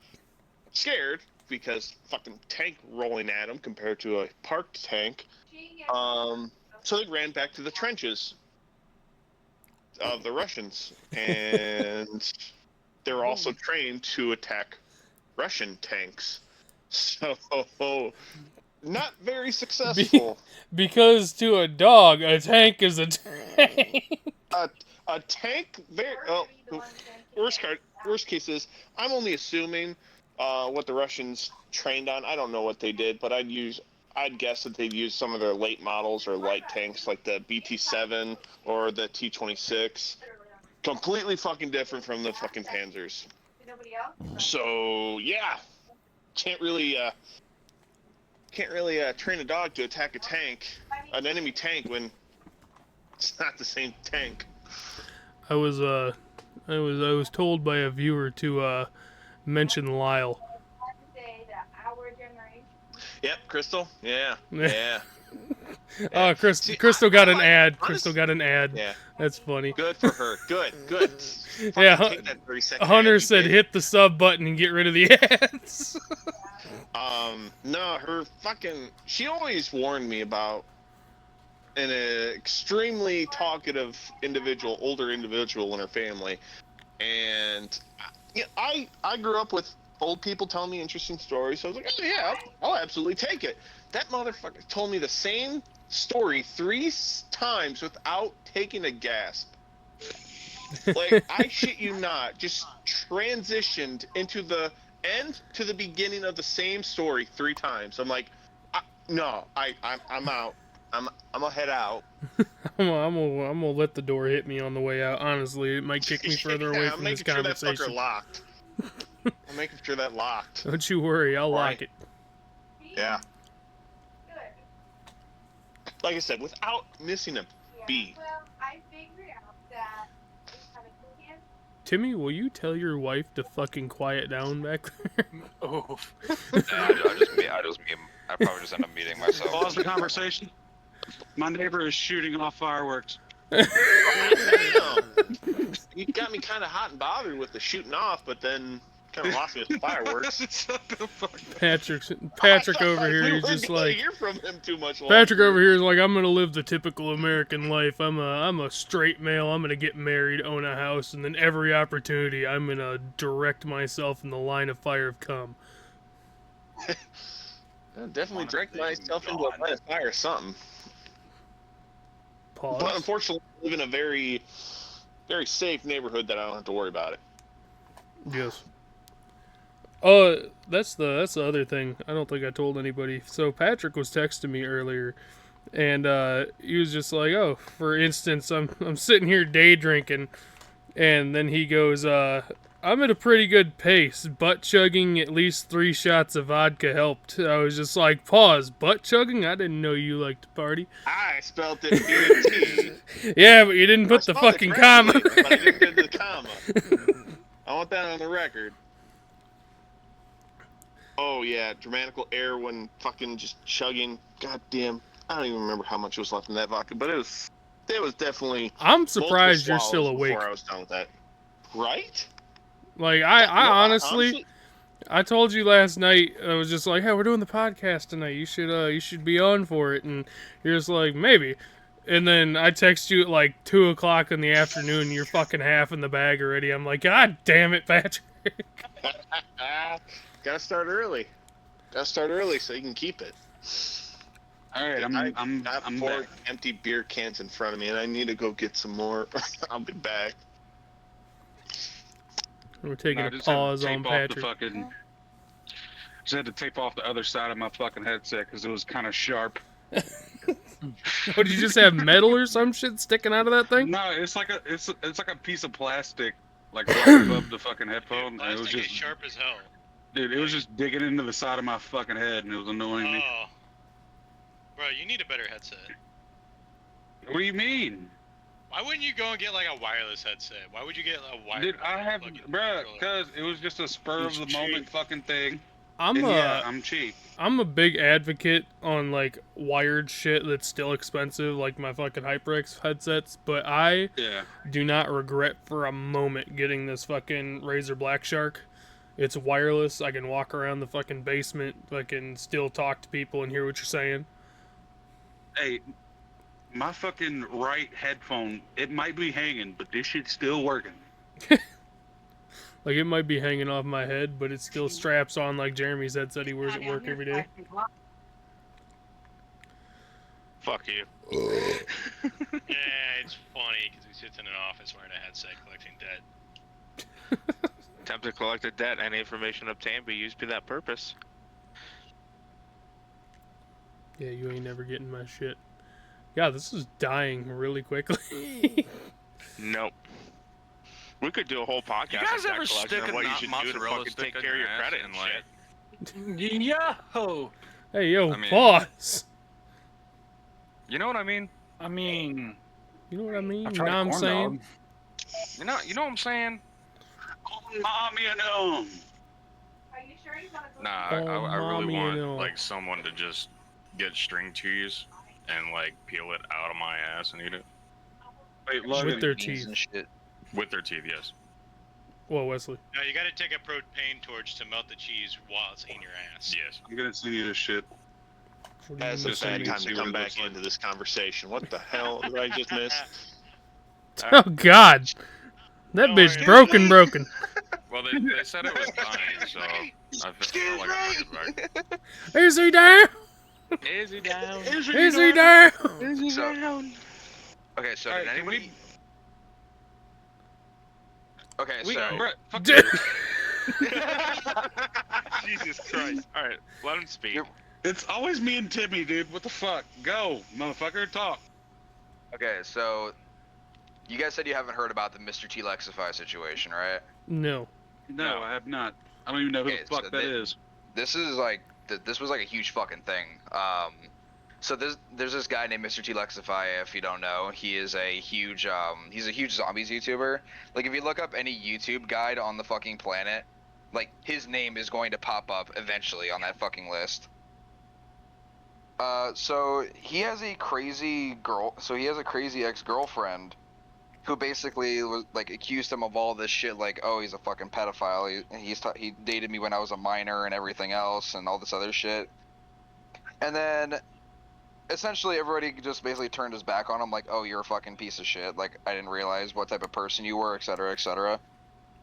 scared because fucking tank rolling at them compared to a parked tank. So they ran back to the trenches of the Russians, and they were also trained to attack Russian tanks. So not very successful. Because to a dog, a tank is a tank. A tank, worst case is, I'm only assuming what the Russians trained on. I don't know what they did, but I'd guess that they'd use some of their late models or light tanks like the BT-7 or the T-26. Completely fucking different from the fucking Panzers. So yeah, can't really train a dog to attack an enemy tank when it's not the same tank. I was told by a viewer to mention Lyle. Yep, Crystal. Yeah. Yeah. Oh, See, Crystal got an ad. honest- Crystal got an ad. Yeah. That's funny. Good for her. Good. Yeah, Fucking take that 30-second Hunter ad, you said bitch. hit the sub button and get rid of the ads. No, she always warned me about an extremely talkative older individual in her family. And yeah, I grew up with old people telling me interesting stories, so I was like, oh yeah, I'll absolutely take it. That motherfucker told me the same story 3 times without taking a gasp. Like, I shit you not, just transitioned into the end to the beginning of the same story 3 times. I'm like, I'm out. I'm gonna head out. I'm gonna let the door hit me on the way out. Honestly, it might kick me further away I'm from this making sure that fucker conversation. locked. I'm making sure that locked. Don't you worry, I'll Right. lock it. Yeah. Like I said, without missing a beat. Timmy, will you tell your wife to fucking quiet down back there? Oh, I probably just end up muting myself. Pause the conversation. My neighbor is shooting off fireworks. Damn. You got me kind of hot and bothered with the shooting off, but then kind of lost me with the fireworks. Shut the fuck up. Patrick over here, We he's weren't just gonna like, hear from him too much longer. Patrick over here is like, I'm gonna live the typical American life. I'm a straight male. I'm gonna get married, own a house, and then every opportunity, I'm gonna direct myself in the line of fire of cum. I definitely drank myself into a line of fire or something. But Pause. unfortunately, I live in a very, very safe neighborhood that I don't have to worry about it. Yes. That's the other thing. I don't think I told anybody. So Patrick was texting me earlier, and he was just like, "Oh, for instance, I'm sitting here day drinking," and then he goes, "I'm at a pretty good pace. Butt chugging at least 3 shots of vodka helped." I was just like, "Pause. Butt chugging? I didn't know you liked to party." I spelled it B-T. Yeah, but you didn't put the I spelled it fucking comma. correctly, but I didn't do the comma. I want that on the record. Oh yeah, dramatical air when fucking just chugging. God damn, I don't even remember how much was left in that vodka, but it was definitely. I'm surprised you're multiple still swallows awake. Before I was done with that. Right? Like I No, honestly, I told you last night. I was just like, "Hey, we're doing the podcast tonight. You should be on for it." And you're just like, "Maybe." And then I text you at like 2:00 in the afternoon. And you're fucking half in the bag already. I'm like, "God damn it, Patrick!" Gotta start early. Gotta start early so you can keep it. All right, I got I'm 4 back. empty beer cans in front of me, and I need to go get some more. I'll be back. We're taking I a just had to pause tape on off the Patrick. fucking. Just had to tape off the other side of my fucking headset because it was kind of sharp. What, did you just have metal or some shit sticking out of that thing? No, it's like a piece of plastic, like right above the fucking headphone. And it was Plastic is just, sharp as hell. dude, it was just digging into the side of my fucking head, and it was annoying me. Oh. Bro, you need a better headset. What do you mean? Why wouldn't you go and get like a wireless headset? Why would you get a wireless? Dude, I have, fucking bruh, controller? because it was just a spur It's of the moment cheap. fucking thing. I'm And yeah, I'm cheap. I'm a big advocate on like wired shit that's still expensive, like my fucking HyperX headsets. But I Yeah. do not regret for a moment getting this fucking Razer Black Shark. It's wireless. I can walk around the fucking basement. I can still talk to people and hear what you're saying. Hey, my fucking right headphone, it might be hanging, but this shit's still working. Like, it might be hanging off my head, but it still straps on like Jeremy's headset he wears at work every day. Fuck you. Yeah, it's funny because he sits in an office wearing a headset collecting debt. Attempt to collect a debt. Any information obtained be used for that purpose. Yeah, you ain't never getting my shit. Yeah, this is dying really quickly. Nope. We could do a whole podcast. You guys on ever debt collection stick and a what you should do to mozzarella fucking stick take on care of your your ass credit and, and like- shit? Yo! Hey, yo, I mean- pause. You know what I mean? I mean, You know what I mean? I've You know tried what a I'm corn saying? dog. You know what I'm saying? Mommy and Nah, I really mommy, want you know. like someone to just get string cheese and like peel it out of my ass and eat it Wait, With their Beans teeth. and shit. with their teeth. Yes. Whoa, Wesley. No, you gotta take a propane torch to melt the cheese while it's in your ass. Yes. I'm gonna send you this shit. What do you That's a mean? Just bad saying, time see to what come it back looks like. into this conversation. What the hell did I just miss? Oh, God. That No bitch worries. broken. Well, they said it was dying, so I felt like I brought it back. Is he down? Is he down? Is he down? Is he So- down? Okay, so Alright, did can we- anybody? Okay, We, so Brett, fuck Dude. Jesus Christ. Alright, let him speak. You're- It's always me and Timmy, dude. What the fuck? Go, motherfucker, talk. okay, so you guys said you haven't heard about the Mr. T Lexify situation, right? No. No, I have not. I don't even know who Okay, the fuck so that is. This is like this was like a huge fucking thing. So there's this guy named Mr. T Lexify. If you don't know, he is a huge he's a huge zombies YouTuber. Like if you look up any YouTube guide on the fucking planet, like his name is going to pop up eventually on that fucking list. So he has a crazy ex-girlfriend who basically was like accused him of all this shit, like, oh, he's a fucking pedophile. He dated me when I was a minor and everything else and all this other shit. And then essentially everybody just basically turned his back on him, like, oh, you're a fucking piece of shit. Like, I didn't realize what type of person you were, etc., etc.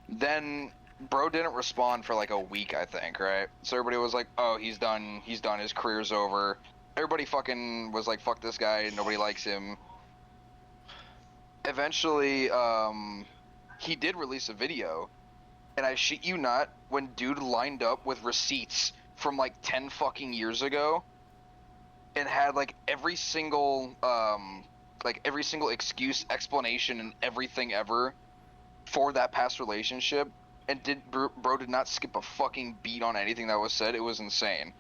Then bro didn't respond for like a week, I think, right? So everybody was like, oh, he's done, his career's over. Everybody fucking was like, fuck this guy, nobody likes him. Eventually, he did release a video, and I shit you not, when dude lined up with receipts from like 10 fucking years ago, and had like every single excuse, explanation, and everything ever for that past relationship, and bro did not skip a fucking beat on anything that was said. It was insane.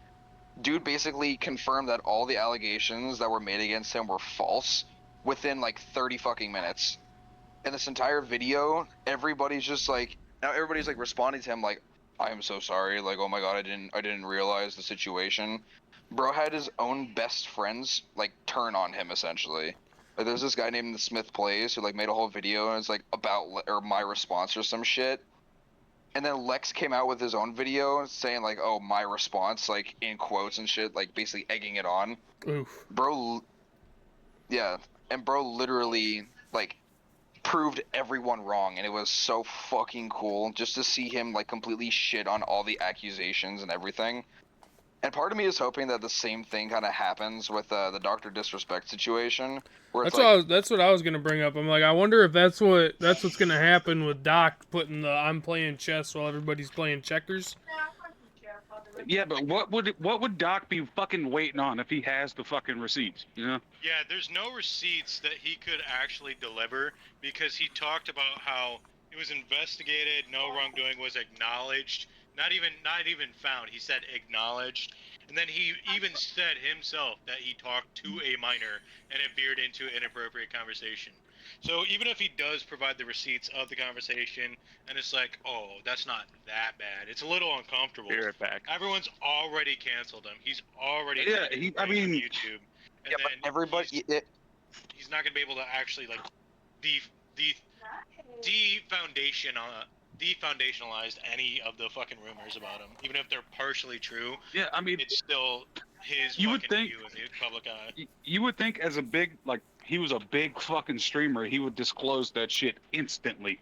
Dude basically confirmed that all the allegations that were made against him were false within like 30 fucking minutes. In this entire video, everybody's like responding to him like, I am so sorry, like, oh my god, I didn't realize the situation. Bro had his own best friends like turn on him essentially. Like, there's this guy named the Smith Plays who like made a whole video and it's like about or my response or some shit. And then Lex came out with his own video saying like, oh, my response, like in quotes and shit, like basically egging it on. Oof. Bro, yeah, and bro literally like proved everyone wrong, and it was so fucking cool just to see him like completely shit on all the accusations and everything. And part of me is hoping that the same thing kind of happens with the Dr. Disrespect situation, where it's That's what I was gonna bring up. I'm like, I wonder if that's what's gonna happen with Doc putting the I'm playing chess while everybody's playing checkers. Yeah, but what would Doc be fucking waiting on if he has the fucking receipts? You know? Yeah, there's no receipts that he could actually deliver because he talked about how it was investigated, no wrongdoing was acknowledged, not even found. He said acknowledged, and then he even said himself that he talked to a minor and it veered into inappropriate conversation. So even if he does provide the receipts of the conversation, and it's like, oh, that's not that bad, it's a little uncomfortable. Be right back. Everyone's already canceled him. He's already Yeah, taken I away from mean- YouTube. And yeah, but then everybody. he's not gonna be able to actually like defoundationalized any of the fucking rumors about him, even if they're partially true. Yeah, I mean, It's still his You would fucking think- view in the public eye. you would think as a big, like, he was a big fucking streamer, he would disclose that shit instantly.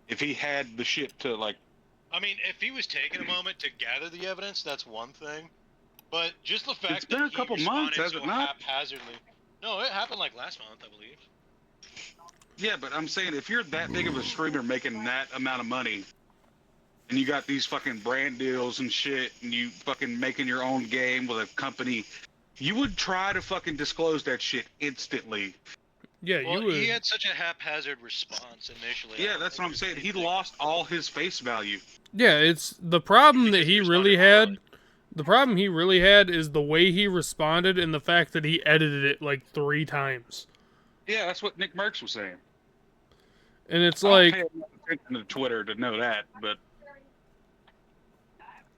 If he had the shit to, like, I mean, if he was taking a moment to gather the evidence, that's one thing. But just the fact It's been that a he couple responded months, has so it not? haphazardly. No, it happened like last month, I believe. yeah, but I'm saying if you're that big of a streamer making that amount of money, and you got these fucking brand deals and shit, and you fucking making your own game with a company, you would try to fucking disclose that shit instantly. Yeah, Well, you would. he had such a haphazard response initially. I Yeah, don't that's think what I'm saying. He anything. lost all his face value. Yeah, it's the problem that Because he he really responded had. The problem he really had is the way he responded and the fact that he edited it like 3 times. Yeah, that's what Nick Merckx was saying. And it's I like, don't pay enough attention to Twitter to know that, but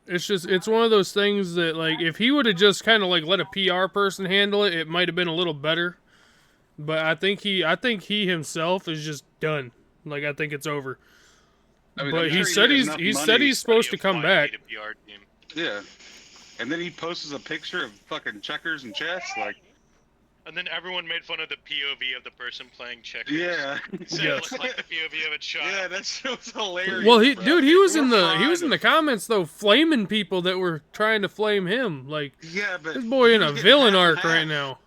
it's one of those things that, like, if he would have just kind of like let a PR person handle it, it might have been a little better. But I think he himself is just done. Like, I think it's over. I mean, But I'm he sure said has he's enough he money. said he's supposed to come back. PR team. Yeah, and then he posts a picture of fucking checkers and chess, like, And then everyone made fun of the POV of the person playing checkers. yeah, So Yes. it looked like the POV of a child. yeah, that shit was hilarious. Well, bro. he was We're in fine. the comments though, flaming people that were trying to flame him. Like, Yeah, but this boy he in was a getting villain half arc and right half. now.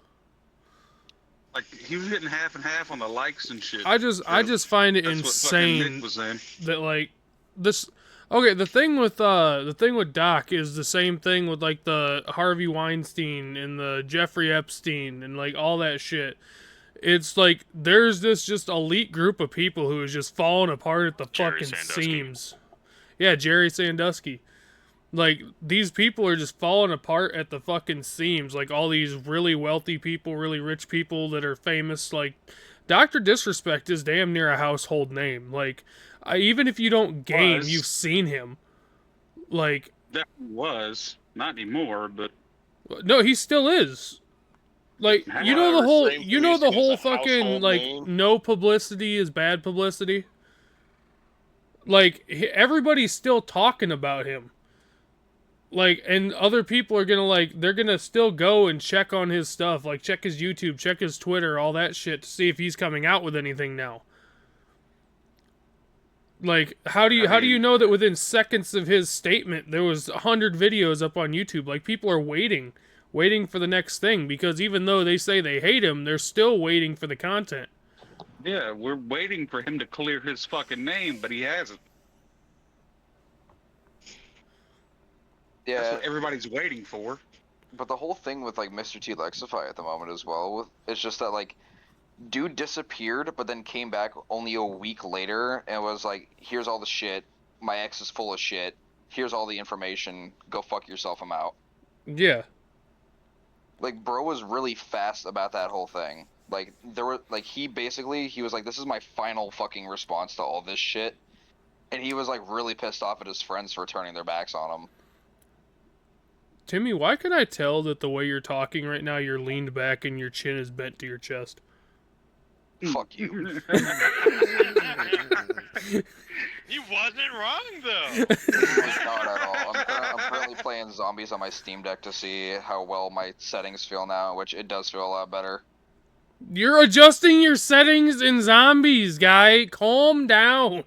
Like, he was getting half and half on the likes and shit. I just find it That's what fucking insane Nick was saying. that, like, this. Okay, the thing with Doc is the same thing with, like, the Harvey Weinstein and the Jeffrey Epstein and, like, all that shit. It's like there's this just elite group of people who is just falling apart at the Jerry fucking Sandusky. seams. Yeah, Jerry Sandusky. Like, these people are just falling apart at the fucking seams. Like, all these really wealthy people, really rich people that are famous. Like, Dr. Disrespect is damn near a household name. Like, even if you don't game, Was. you've seen him. Like, That was not anymore, but no, he still is. Like, you know the However, whole, same you know reason the as whole a fucking, household like, name. no publicity is bad publicity. Like, everybody's still talking about him. Like, and other people are gonna, like, they're gonna still go and check on his stuff. Like, check his YouTube, check his Twitter, all that shit to see if he's coming out with anything now. Like, how do you know that within seconds of his statement, there was 100 videos up on YouTube? Like, people are waiting for the next thing, because even though they say they hate him, they're still waiting for the content. yeah, we're waiting for him to clear his fucking name, but he hasn't. That's Yeah, what everybody's waiting for. but the whole thing with like Mr. T Lexify at the moment as well, it's just that like, dude disappeared, but then came back only a week later and was like, "Here's all the shit. My ex is full of shit. Here's all the information. Go fuck yourself. I'm out." Yeah. Like, bro was really fast about that whole thing. Like, there were like he was like, "This is my final fucking response to all this shit," and he was like really pissed off at his friends for turning their backs on him. Timmy, why can I tell that the way you're talking right now, you're leaned back and your chin is bent to your chest? Fuck you. He wasn't wrong though. Not at all. I'm currently playing zombies on my Steam Deck to see how well my settings feel now, which it does feel a lot better. You're adjusting your settings in zombies, guy. Calm down.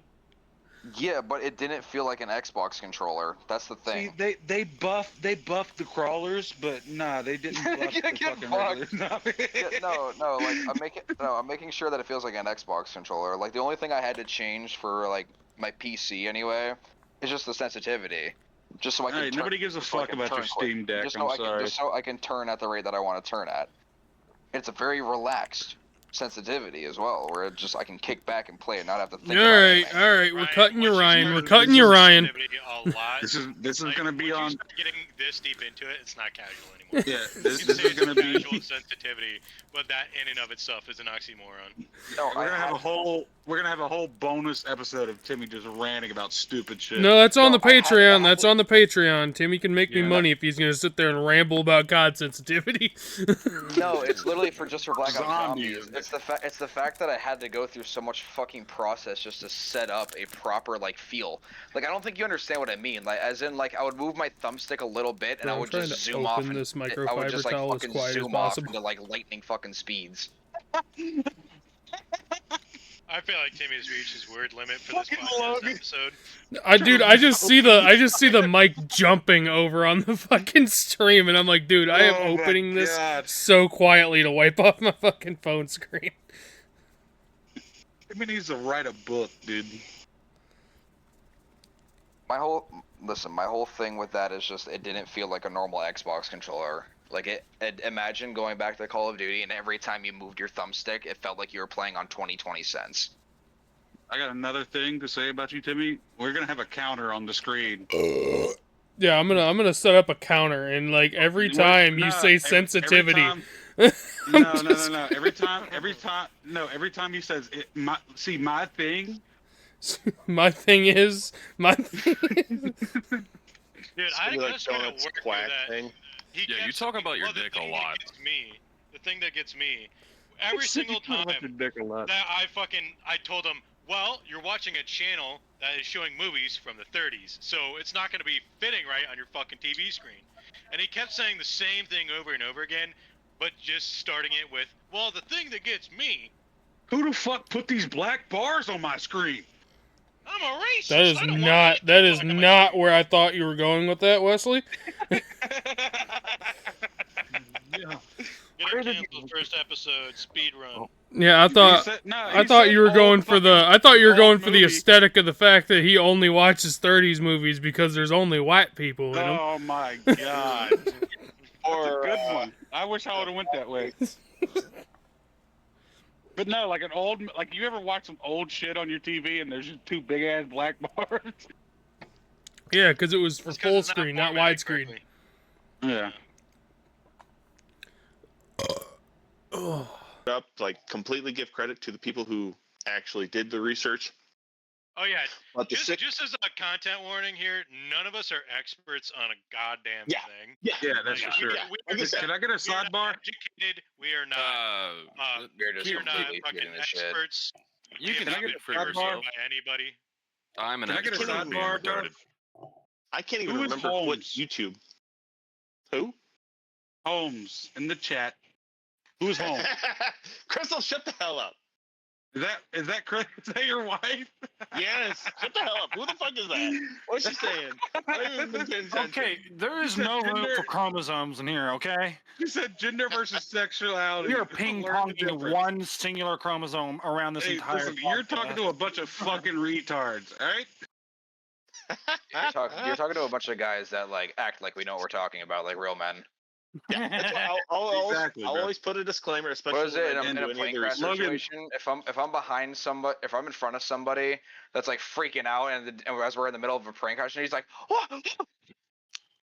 Yeah, but it didn't feel like an Xbox controller. That's the See, thing. they buffed the crawlers, but nah, they didn't buff You're the getting fucking regular. Yeah, no, like I'm making sure that it feels like an Xbox controller. Like, the only thing I had to change for like my PC anyway is just the sensitivity. Just so I can Hey, turn, nobody gives a just so I fuck can about your turn quick. Steam Deck. Just I'm so sorry. just so I can turn at the rate that I want to turn at. It's a very relaxed sensitivity as well, where it just I can kick back and play and not have to think. All about right, anything. all right. We're Ryan, cutting you, once you Ryan. start We're cutting you, Ryan. sensitivity a lot, This is like, gonna be once you on. start getting this deep into it, it's not casual anymore. Yeah, You this can say is it's gonna be. casual sensitivity, but that in and of itself is an oxymoron. No, We're I gonna have a had- whole. We're gonna have a whole bonus episode of Timmy just ranting about stupid shit. No, that's on No, the I had- Patreon. I had- That's on the Patreon. Timmy can make me Yeah. money if he's gonna sit there and ramble about God sensitivity. No, it's literally for Black Ops Zombies. Zombies. It's the fact that I had to go through so much fucking process just to set up a proper like feel. Like, I don't think you understand what I mean. Like, as in, like, I would move my thumbstick a little bit and Bro, I I'm would trying just to zoom off open and this I would microfiber just like towel as fucking quiet as zoom off possible. into like lightning fucking speeds. I feel like Timmy's reached his word limit for this Fucking podcast Logan. episode. I just see the mic jumping over on the fucking stream, and I'm like, dude, I am Oh my opening this God. so quietly to wipe off my fucking phone screen. Timmy needs to write a book, dude. my whole thing with that is just it didn't feel like a normal Xbox controller. Like imagine going back to Call of Duty and every time you moved your thumbstick, it felt like you were playing on 2020 cents. I got another thing to say about you, Timmy. We're gonna have a counter on the screen. Yeah, I'm gonna set up a counter, and like every time you say sensitivity, every time, no. Every time he says it, my thing. my thing is. Dude, I just gotta work through quack that. thing. Yeah, you talk about your the dick a thing lot. The thing that gets me, every single time that I told him, well, you're watching a channel that is showing movies from the 30s, so it's not gonna be fitting right on your fucking TV screen. And he kept saying the same thing over and over again, but just starting it with, well, the thing that gets me. Who the fuck put these black bars on my screen? I'm a racist. That is not where I thought you were going with that, Wesley. Get a canceled first episode, speed run. Yeah, I thought you were going for the aesthetic of the fact that he only watches 30s movies because there's only white people in them. Oh my god. That's a good one. I wish I would have went that way. But no, like you ever watch some old shit on your TV and there's just two big ass black bars? Yeah, because it was for full screen, not widescreen. Yeah. Up, like completely give credit to the people who actually did the research. Oh yeah, But just as a content warning here, none of us are experts on a goddamn thing. Yeah, that's for sure. Can I get a sidebar? We are not. We're not fucking experts. You can not speak been for reviewed yourself. by anybody. I'm an Can I get a expert at being sidebar, retarded. I can't even Who is remember what Holmes? YouTube. Who? Holmes in the chat. Who's Holmes? Crystal, shut the hell up. Is that Chris? Is that your wife? Yes. Shut the hell up. Who the fuck is that? What's she saying? Okay, there is no room for chromosomes in here, okay? You said gender versus sexuality. You're Learn the ping-ponging difference. one singular chromosome around this Hey, entire listen, you're podcast. talking to a bunch of fucking retards, all right? You're talking to a bunch of guys that like act like we know what we're talking about, like real men. Yeah, that's why I'll Exactly, I'll bro. always put a disclaimer, especially What is it when I in do a any of plane the crash research. situation? If I'm behind somebody, if I'm in front of somebody that's like freaking out, and as we're in the middle of a prank crash, and he's like, "What?"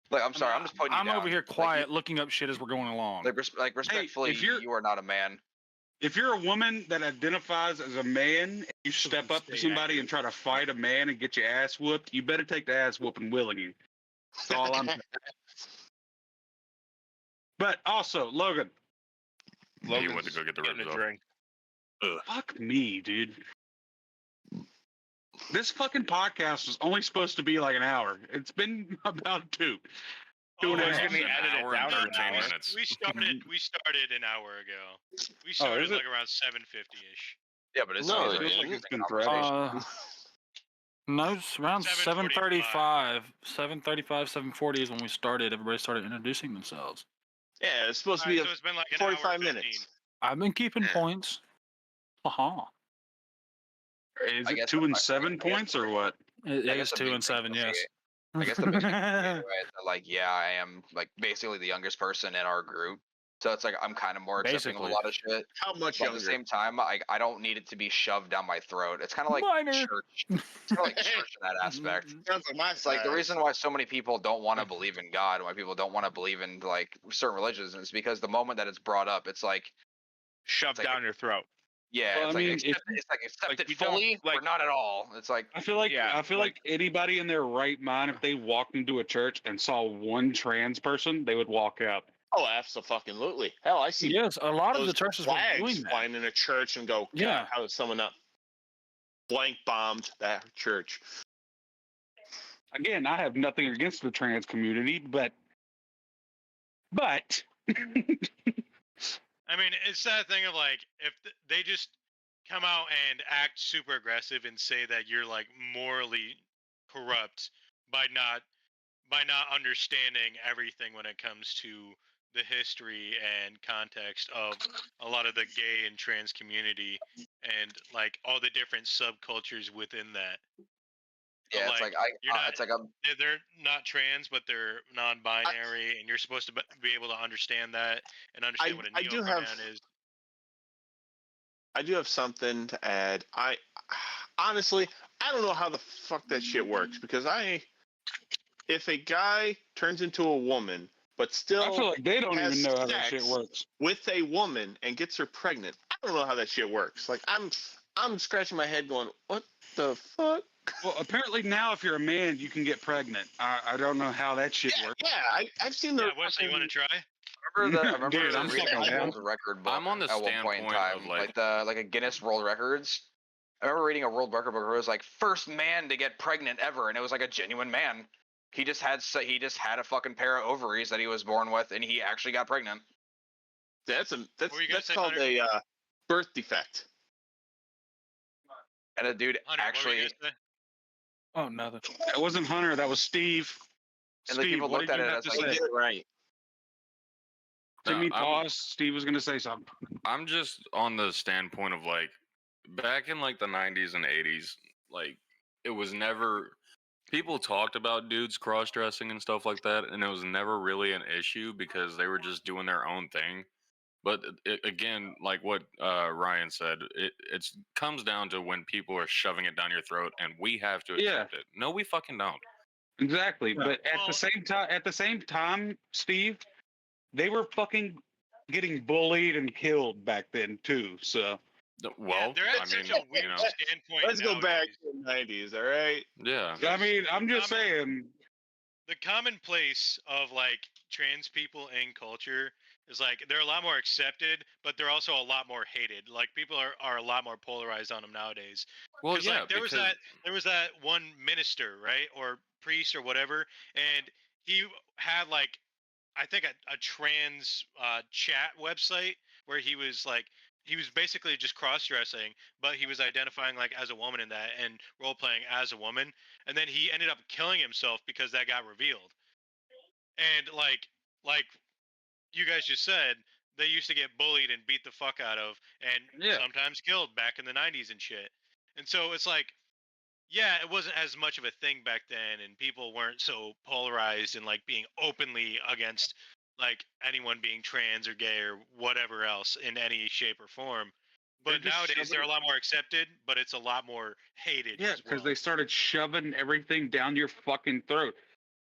Like, I'm sorry, I'm just putting you I'm down. over here quiet, looking up shit as we're going along. Like respectfully, if you're- you are not a man. If you're a woman that identifies as a man, and you step up to somebody and try to fight a man and get your ass whooped, you better take the ass whooping willingly. That's all I'm saying. But also, Logan, He went to go get the Getting ribs a off. drink. fuck me, dude. This fucking podcast was only supposed to be like an hour. It's been about two. Oh, and a it's half. gonna be An edited hour and down. 13 minutes. We started an hour ago. We started is it? like around 7:50ish. Yeah, but it's No, always it like feels like it's been forever. No, it's around 7:45. 7:35, 7:40 is when we started. Everybody started introducing themselves. Yeah, it's supposed to be Alright, so it's been like an 45 hour 15. minutes. I've been keeping points. Haha. Is I it guess 2 and I- 7 I guess- points or what? It I is guess the 2 big and thing 7, to yes. see- I guess the big thing is that, like, yeah, I am like basically the youngest person in our group, so it's like I'm kind of more accepting of a Basically. lot of shit. How much But at younger? the same time, I don't need it to be shoved down my throat. It's kind of like Minor. church. It's kind of like church in that aspect. Sounds like my It's like the size. reason why so many people don't want to believe in God, why people don't want to believe in like certain religions, is because the moment that it's brought up, it's like, Shoved like down your throat. yeah, Well, it's I like mean, accepted we don't- fully or like- not at all. It's like I feel like Yeah, anybody in their right mind, if they walked into a church and saw one trans person, they would walk out. Oh, absolutely. Hell, I see Yes, a lot of those the churches were flags doing that. flying in a church and go, Yeah. yeah, how is someone not blank bombed that church? Again, I have nothing against the trans community, but I mean, it's that thing of like, if they just come out and act super aggressive and say that you're like morally corrupt by not understanding everything when it comes to the history and context of a lot of the gay and trans community and like all the different subcultures within that. Yeah, it's like it's like I'm. They're not trans, but they're non-binary, and you're supposed to be able to understand that and understand what a neopronoun is. I do have something to add. Honestly, I don't know how the fuck that shit works because if a guy turns into a woman but still I feel like they don't has even know how that sex shit works. with a woman and gets her pregnant, I don't know how that shit works. Like I'm scratching my head going, what the fuck? Well, apparently now if you're a man, you can get pregnant. I don't know how that shit works. Yeah, I've seen the. Yeah, Wesley, you want to try? I remember Dude, I'm reading fucking a down. world record book I'm on the at one point in standpoint time, of, like like a Guinness World Records. I remember reading a world record book where it was like first man to get pregnant ever, and it was like a genuine man. He just had a fucking pair of ovaries that he was born with, and he actually got pregnant. That's were you gonna say, called Hunter? a birth defect. And a dude Hunter, what were you actually, gonna say? Oh, nothing. That wasn't Hunter. That was Steve. and the Steve, people what looked did at you it have as to like, say? Get it right. Timmy, I'm- pause. Steve was going to say something. I'm just on the standpoint of like back in like the 90s and 80s, like it was never people talked about dudes cross-dressing and stuff like that, and it was never really an issue because they were just doing their own thing. But again, like what Ryan said, it comes down to when people are shoving it down your throat, and we have to Yeah. accept it. No, we fucking don't. Exactly. But at Well- the same time, Steve, they were fucking getting bullied and killed back then too. So Well, they're at I such mean, a weird you know, standpoint. Let's go back nowadays. to the 90s, all right? yeah. I mean, I'm just saying. The commonplace of like trans people in culture is like they're a lot more accepted, but they're also a lot more hated. Like people are a lot more polarized on them nowadays. Well, 'Cause, yeah, like, there was that one minister, right, or priest or whatever, and he had like I think a trans chat website where he was basically just cross-dressing, but he was identifying like as a woman in that and role playing as a woman, and then he ended up killing himself because that got revealed. And like you guys just said, they used to get bullied and beat the fuck out of, and Yeah. sometimes killed back in the 90s and shit. And so it's like, yeah, it wasn't as much of a thing back then, and people weren't so polarized and like being openly against like anyone being trans or gay or whatever else in any shape or form. They're But just nowadays they're a shoving- lot more accepted, but it's a lot more hated. Yeah, as because well. they started shoving everything down your fucking throat.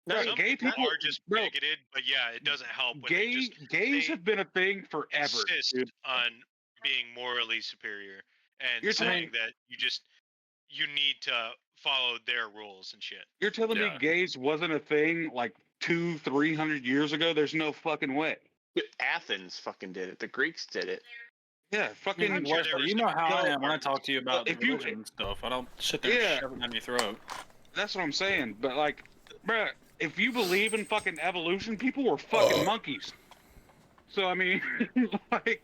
Bro, Some gay people people are just bro, bigoted, but yeah, it doesn't help when they gays just have been a thing forever. insist Dude. on being morally superior and You're saying that you need to follow their rules and shit. You're telling me Yeah. gays wasn't a thing like 200-300 years ago? There's no fucking way. Athens fucking did it. The Greeks did it. Yeah, fucking. I'm sure there Wesley, was you know some how I good am when I arguments. talk to you about If you- religion and stuff. I don't sit there Yeah. and shove it down your throat. That's what I'm saying. But like, bruh, if you believe in fucking evolution, people were fucking monkeys. So I mean, like,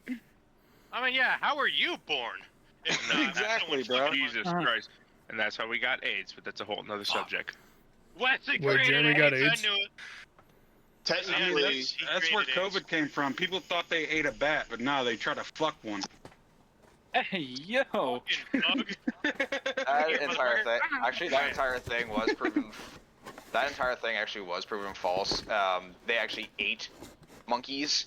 I mean, yeah, how were you born? If not, Exactly, someone's bro. fucking Jesus Uh-huh. Christ. And that's how we got AIDS, but that's a whole nother subject. Wesley Wait, created Jeremy got AIDS, AIDS? I knew it. I mean, Technically, that's where created AIDS. COVID came from. People thought they ate a bat, but no, they tried to fuck one. Hey, yo. Fucking bug. that entire thing, actually, that entire thing was proven. That entire thing actually was proven false. They actually ate monkeys.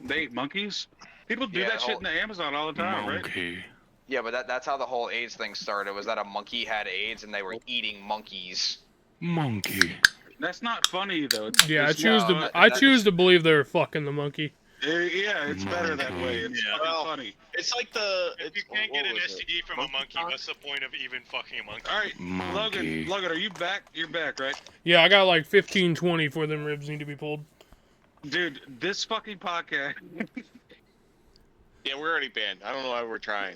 They ate monkeys. People do Yeah, that the shit whole- in the Amazon all the time, right? Monkey. Yeah, but that's how the whole AIDS thing started. Was that a monkey had AIDS and they were eating monkeys? Monkey. That's not funny though. It's, Yeah, it's I choose to believe they're fucking the monkey. Yeah, it's better that way. It's Yeah. fucking Well, funny. it's like the. If you it's- can't what get an was it? STD from a monkey, what's the point of even fucking a monkey? All right, Logan, are you back? You're back, right? Yeah, I got like 15, 20 for them ribs need to be pulled. Dude, this fucking podcast. Yeah, we're already banned. I don't know why we're trying.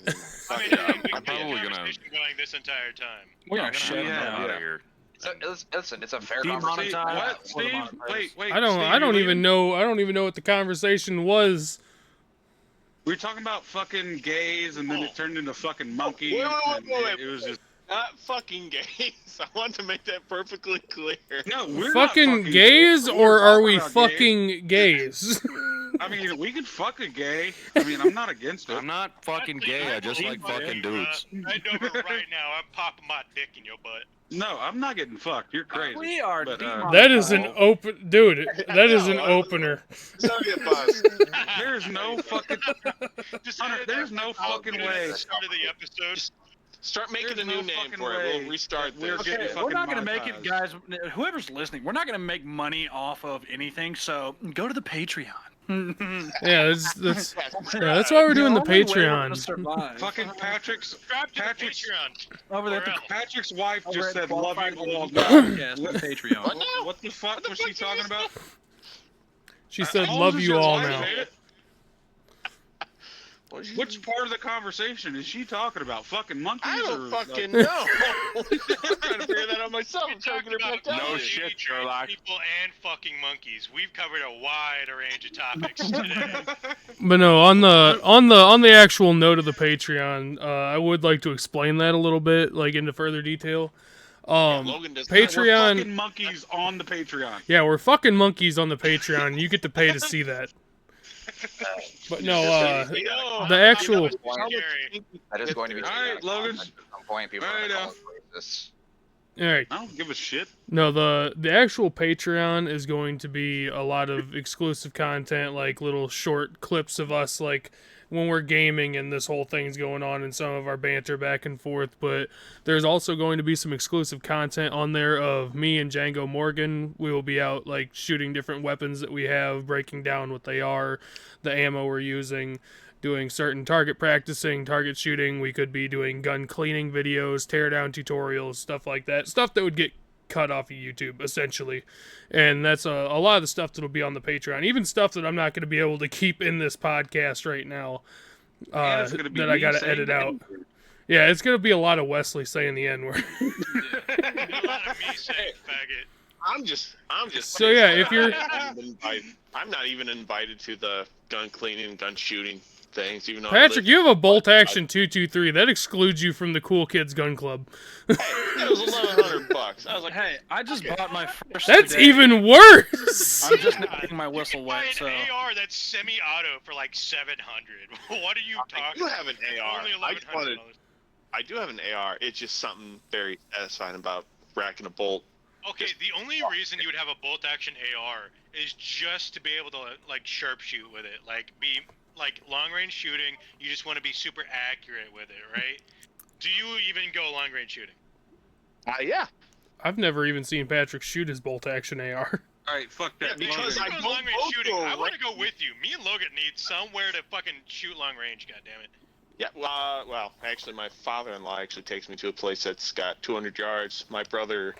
I mean, Yeah, we I'm can probably keep the gonna- conversation going this entire time. We I'm are gonna shutting yeah, have down. out yeah. of here. So, listen, it's a fair Demonetize. conversation. Steve, Monetize. what? What Steve? monetize? Wait. I don't Steve, I don't you even leaving? know what the conversation was. We were talking about fucking gays, and then it turned into fucking monkeys. Wait, and wait. It was just Not fucking gays. I want to make that perfectly clear. no. We're Fucking not gays, we or were are talking we about gays. fucking gays? I mean, we could fuck a gay. I mean, I'm not against it. I'm not fucking gay. I just like fucking dudes. I know right now. I'm popping my dick in your butt. No, I'm not getting fucked. You're crazy. We are. But, That is an open, dude. That is an opener. Soviet bus. There's no fucking. Just Hunter, there's no fucking way. Start of the episode. Start making There's a new no name fucking for it. way We'll restart we're this. getting Okay, we're fucking not gonna make it, monetized. guys. Whoever's listening, we're not gonna make money off of anything. So go to the Patreon. Yeah, that's why we're doing the only way we're Patreon. gonna survive. Fucking Patrick's Subscribe to the Patrick's Patreon. Over there at Or the else. Patrick's wife over just at the said love Qualified you all. Podcast, the Patreon. What now? What the fuck was she talking about? She said, How "Love old is you your all wife, now." man? What did you- Which part of the conversation is she talking about? Fucking monkeys? I or, don't fucking know. I'm trying to figure that out myself. I'm trying to get it back down. No LGBT shit, trans Sherlock. People and fucking monkeys. We've covered a wide range of topics today. But no, on the actual note of the Patreon, I would like to explain that a little bit, like into further detail. Logan does not- We're Patreon. fucking monkeys on the Patreon. Yeah, we're fucking monkeys on the Patreon. And you get to pay to see that. But no, the actual. That is going to be. All right, Logan. At some point, people All are right, gonna call it racist. All right. I don't give a shit. No, the actual Patreon is going to be a lot of exclusive content, like little short clips of us, like when we're gaming and this whole thing's going on, and some of our banter back and forth. But there's also going to be some exclusive content on there of me and Django Morgan. We will be out like shooting different weapons that we have, breaking down what they are, the ammo we're using, doing certain target practicing, target shooting. We could be doing gun cleaning videos, tear down tutorials, stuff like that. Stuff that would get cut off of YouTube, essentially. And that's a lot of the stuff that'll be on the Patreon. Even stuff that I'm not going to be able to keep in this podcast right now, And it's gonna be that I me got to saying edit the out. N-word. Yeah, it's going to be a lot of Wesley saying the N-word. A lot of me saying faggot. I'm just. So, yeah, if you're- I'm not even invited to the gun cleaning, gun shooting things, even though. Patrick, you have a bolt action 223. That excludes you from the Cool Kids Gun Club. That was $1,100. I was like, Hey, I just bought my first. That's today. even worse! I'm just not getting my whistle Buy wet, so. an AR that's semi-auto for like $700. What are you I talking? do have an It's AR. only I just wanted. $1,100. I do have an AR. It's just something very satisfying about racking a bolt. Okay, the only reason you would have a bolt action AR is just to be able to like sharpshoot with it, like be like long range shooting. You just want to be super accurate with it, right? Do you even go long range shooting? Yeah. I've never even seen Patrick shoot his bolt action AR. All right, fuck that. Yeah, because Logan. I Go don't long range go shooting. to a I want to go with you. Me and Logan need somewhere to fucking shoot long range. God damn it. Yeah, well, actually, my father-in-law actually takes me to a place that's got 200 yards. My brother,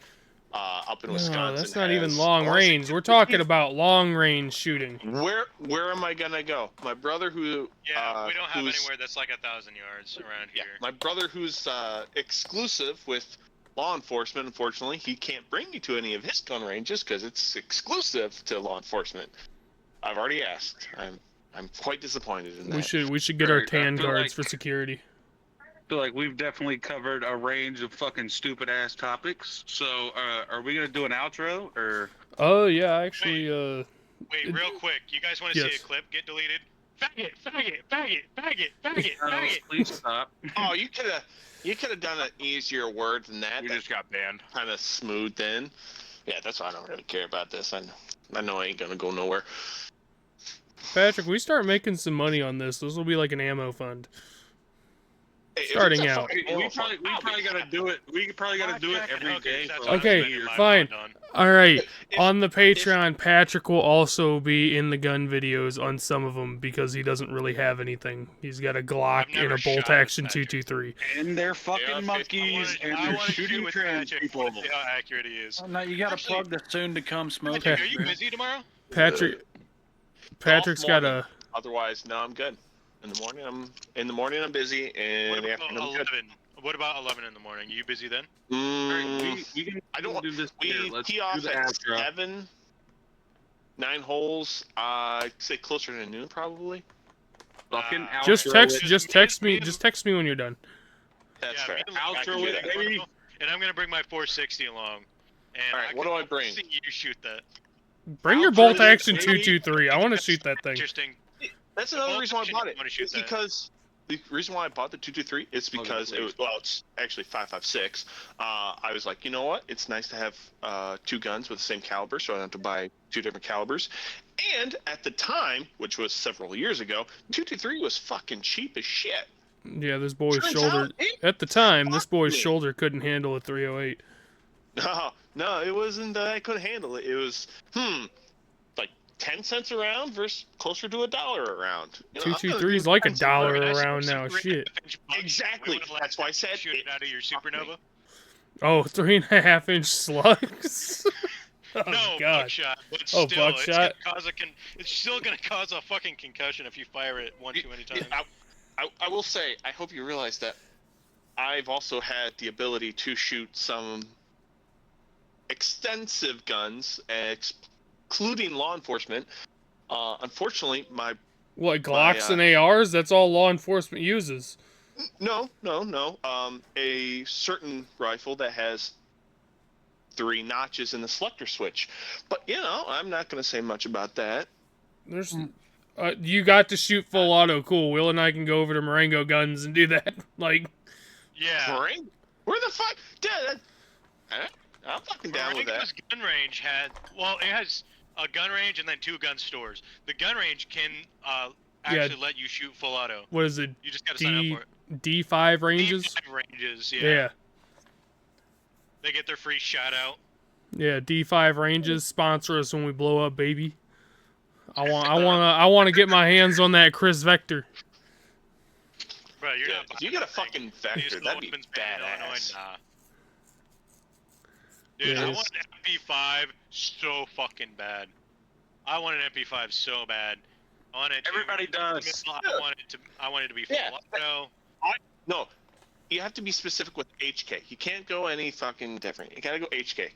up in Wisconsin. No, that's not even has long Austin- range. We're talking about long range shooting. Where am I gonna go? My brother, who Yeah, we don't have who's- anywhere that's like 1,000 yards around Yeah, here. my brother, who's exclusive with law enforcement. Unfortunately, he can't bring me to any of his gun ranges because it's exclusive to law enforcement. I've already asked. I'm quite disappointed in that. We should get our Right, I tan feel guards like- for security. feel like we've definitely covered a range of fucking stupid ass topics. So, are we gonna do an outro or? Oh yeah, actually, Wait, real quick. You guys want to see Yes. a clip get deleted? Faggot, faggot, faggot, faggot, faggot, No, faggot. please stop. Oh, you could have done an easier word than that. We just got banned. Kind of smoothed in. Yeah, that's why I don't really care about this. I know I ain't gonna go nowhere. Patrick, we start making some money on this. This will be like an ammo fund. Hey, if Starting it's a out. fucking We ammo probably fund, gotta do it. We probably gotta do it every Okay, day. that's for what I'm Okay, spending my fine. bond on. All right, If- on the Patreon, Patrick will also be in the gun videos on some of them because he doesn't really have anything. He's got a Glock I've never and a bolt shot at action Patrick. 223. And they're fucking Yeah, monkeys, and I they're want to shoot shooting with trans Patrick. people. I wanna see how accurate he is. Oh, no, you gotta Actually- plug the soon-to-come smoke. Patrick, are you Patreon. busy tomorrow? Patrick's got morning. a. Otherwise, no, I'm good. In the morning I'm busy, and What in the about afternoon I'm good. 11? What about 11 in the morning? You busy then? We can I don't do this. We here. Let's tee do off the at outro. 7, 9 holes. I'd say closer to noon, probably. Fucking outro. Just text. it. Just text me. Just text me when you're done. That's yeah, fair. me and Logan I can Outro do it, that. baby. And I'm gonna bring my 460 along. And All right, what do I bring? See you shoot that. Bring your bolt action 223. I want to shoot that thing. Interesting. That's another Well, reason why I shouldn't bought it. wanna shoot It's that. because the reason why I bought the 223 is because it was, well, it's actually 5.56. I was like, you know what? It's nice to have 2 guns with the same caliber, so I don't have to buy 2 different calibers. And at the time, which was several years ago, 223 was fucking cheap as shit. Yeah, this boy's Turns shoulder. out it At the time, this fucked boy's me. shoulder couldn't handle a 308. No, it wasn't that I couldn't handle it. It was, like 10 cents a round versus closer to $1 a round. You know, I'm gonna 223 is do like $1 expensive work. Organized around super now. super Shit. half-inch bucks. Exactly. We would've let That's why I them said shoot it out of your fucked me. supernova. Oh, 3.5-inch slugs. Oh No, god. buckshot, but Oh, still, buckshot. it's still gonna cause a fucking concussion if you fire it one too many times. I will say, I hope you realize that I've also had the ability to shoot some extensive guns, including law enforcement. Unfortunately, What, Glocks My, and ARs? That's all law enforcement uses. no. A certain rifle that has 3 notches in the selector switch. But, you know, I'm not going to say much about that. There's, you got to shoot full auto. Cool. Will and I can go over to Marengo Guns and do that. Like, Yeah. Ring? Where the fuck? Dude, I'm fucking down with that. Marengo's gun range it has a gun range and then 2 gun stores. The gun range can actually let you shoot full auto. what is it? You just gotta sign up for it. D5 ranges? D5 ranges, yeah. Yeah. They get their free shout out. Yeah, D5 ranges sponsor us when we blow up, baby. I want to get my hands on that Chris Vector. Bro, you're Yeah, not if you buying get a that thing. fucking You Vector, just that'd be weapons ban in Illinois? badass. Nah. Dude, Yeah, I it's- want an MP5 so fucking bad. I want an MP5 so bad. I want it to, Everybody does. I want it to be full Yeah. auto. No, you have to be specific with HK. You can't go any fucking different. You gotta go HK.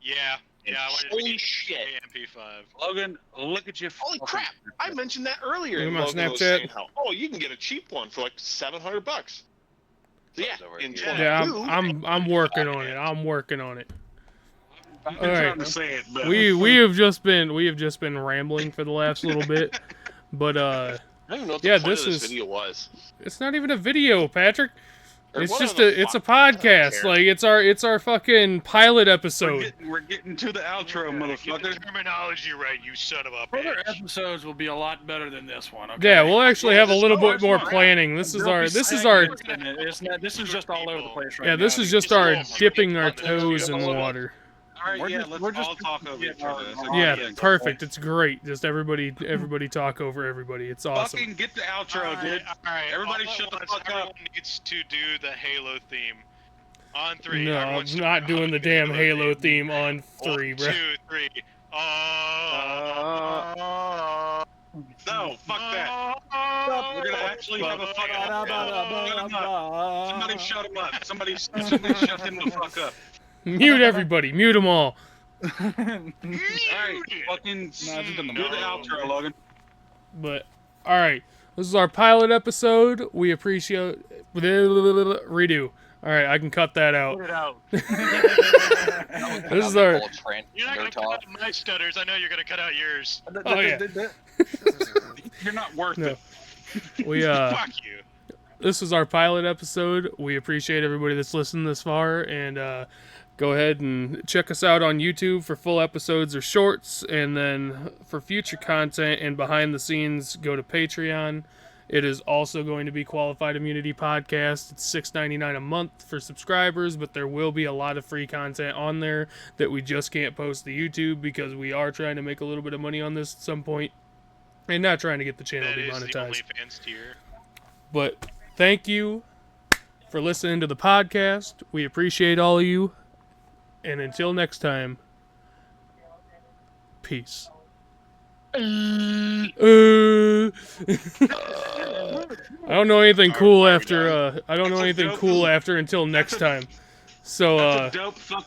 Yeah. And Yeah, I want it to holy be shit. MP5. Logan, look at you. Holy crap! I mentioned that earlier. Look at and my Logan was Snapchat. saying how, you can get a cheap one for like $700. So yeah, over in here. Yeah, 22, I'm working on it. I'm working on it. I've been All trying right. to say it, but We have just been rambling for the last little bit, but I don't even know what the yeah, point of this this is- video was. it's not even a video, Patrick. Or It's what just the it's a fuck? I don't podcast. care. Like it's our fucking pilot episode. we're getting to the outro, Get the motherfucker. terminology right, you son of a Further bitch. episodes will be a lot better than this one. Okay? Yeah, we'll actually have a little Oh, bit more that's planning. This is Don't our be this is saying our it. It's not, this is just all over the place right yeah, now. this is just our Just dipping our on the toes in the video. water. All right, We're yeah, just- let's we're just- all talk over each yeah, other. That's a good Yeah, idea. perfect. It's great. Just everybody talk over everybody. It's awesome. Fucking get the outro, dude. Alright, Everybody all at shut the once, fuck up. Everyone needs to do the Halo theme. On 3. No, I'm everyone's not doing the damn Halo theme on 1, 3, 2, bro. 3. No, fuck that. We're gonna actually have a fucking. Somebody shut him up. Somebody shut him the fuck up. Mute everybody. Mute them all. All right, fucking do the outro, Logan. But all right, this is our pilot episode. We appreciate redo. All right, I can cut that out. Put it out. This is our You're not gonna cut out my stutters. I know you're gonna cut out yours. oh yeah. You're not worth No. it. We Fuck you. this is our pilot episode. We appreciate everybody that's listened this far, and go ahead and check us out on YouTube for full episodes or shorts, and then for future content and behind the scenes, go to Patreon. It is also going to be Qualified Immunity Podcast. It's $6.99 a month for subscribers, but there will be a lot of free content on there that we just can't post to YouTube because we are trying to make a little bit of money on this at some point, and not trying to get the channel That is the demonetized. OnlyFans tier. But thank you for listening to the podcast. We appreciate all of you. And until next time, peace. I don't know anything cool after until next time. So That's a dope fucking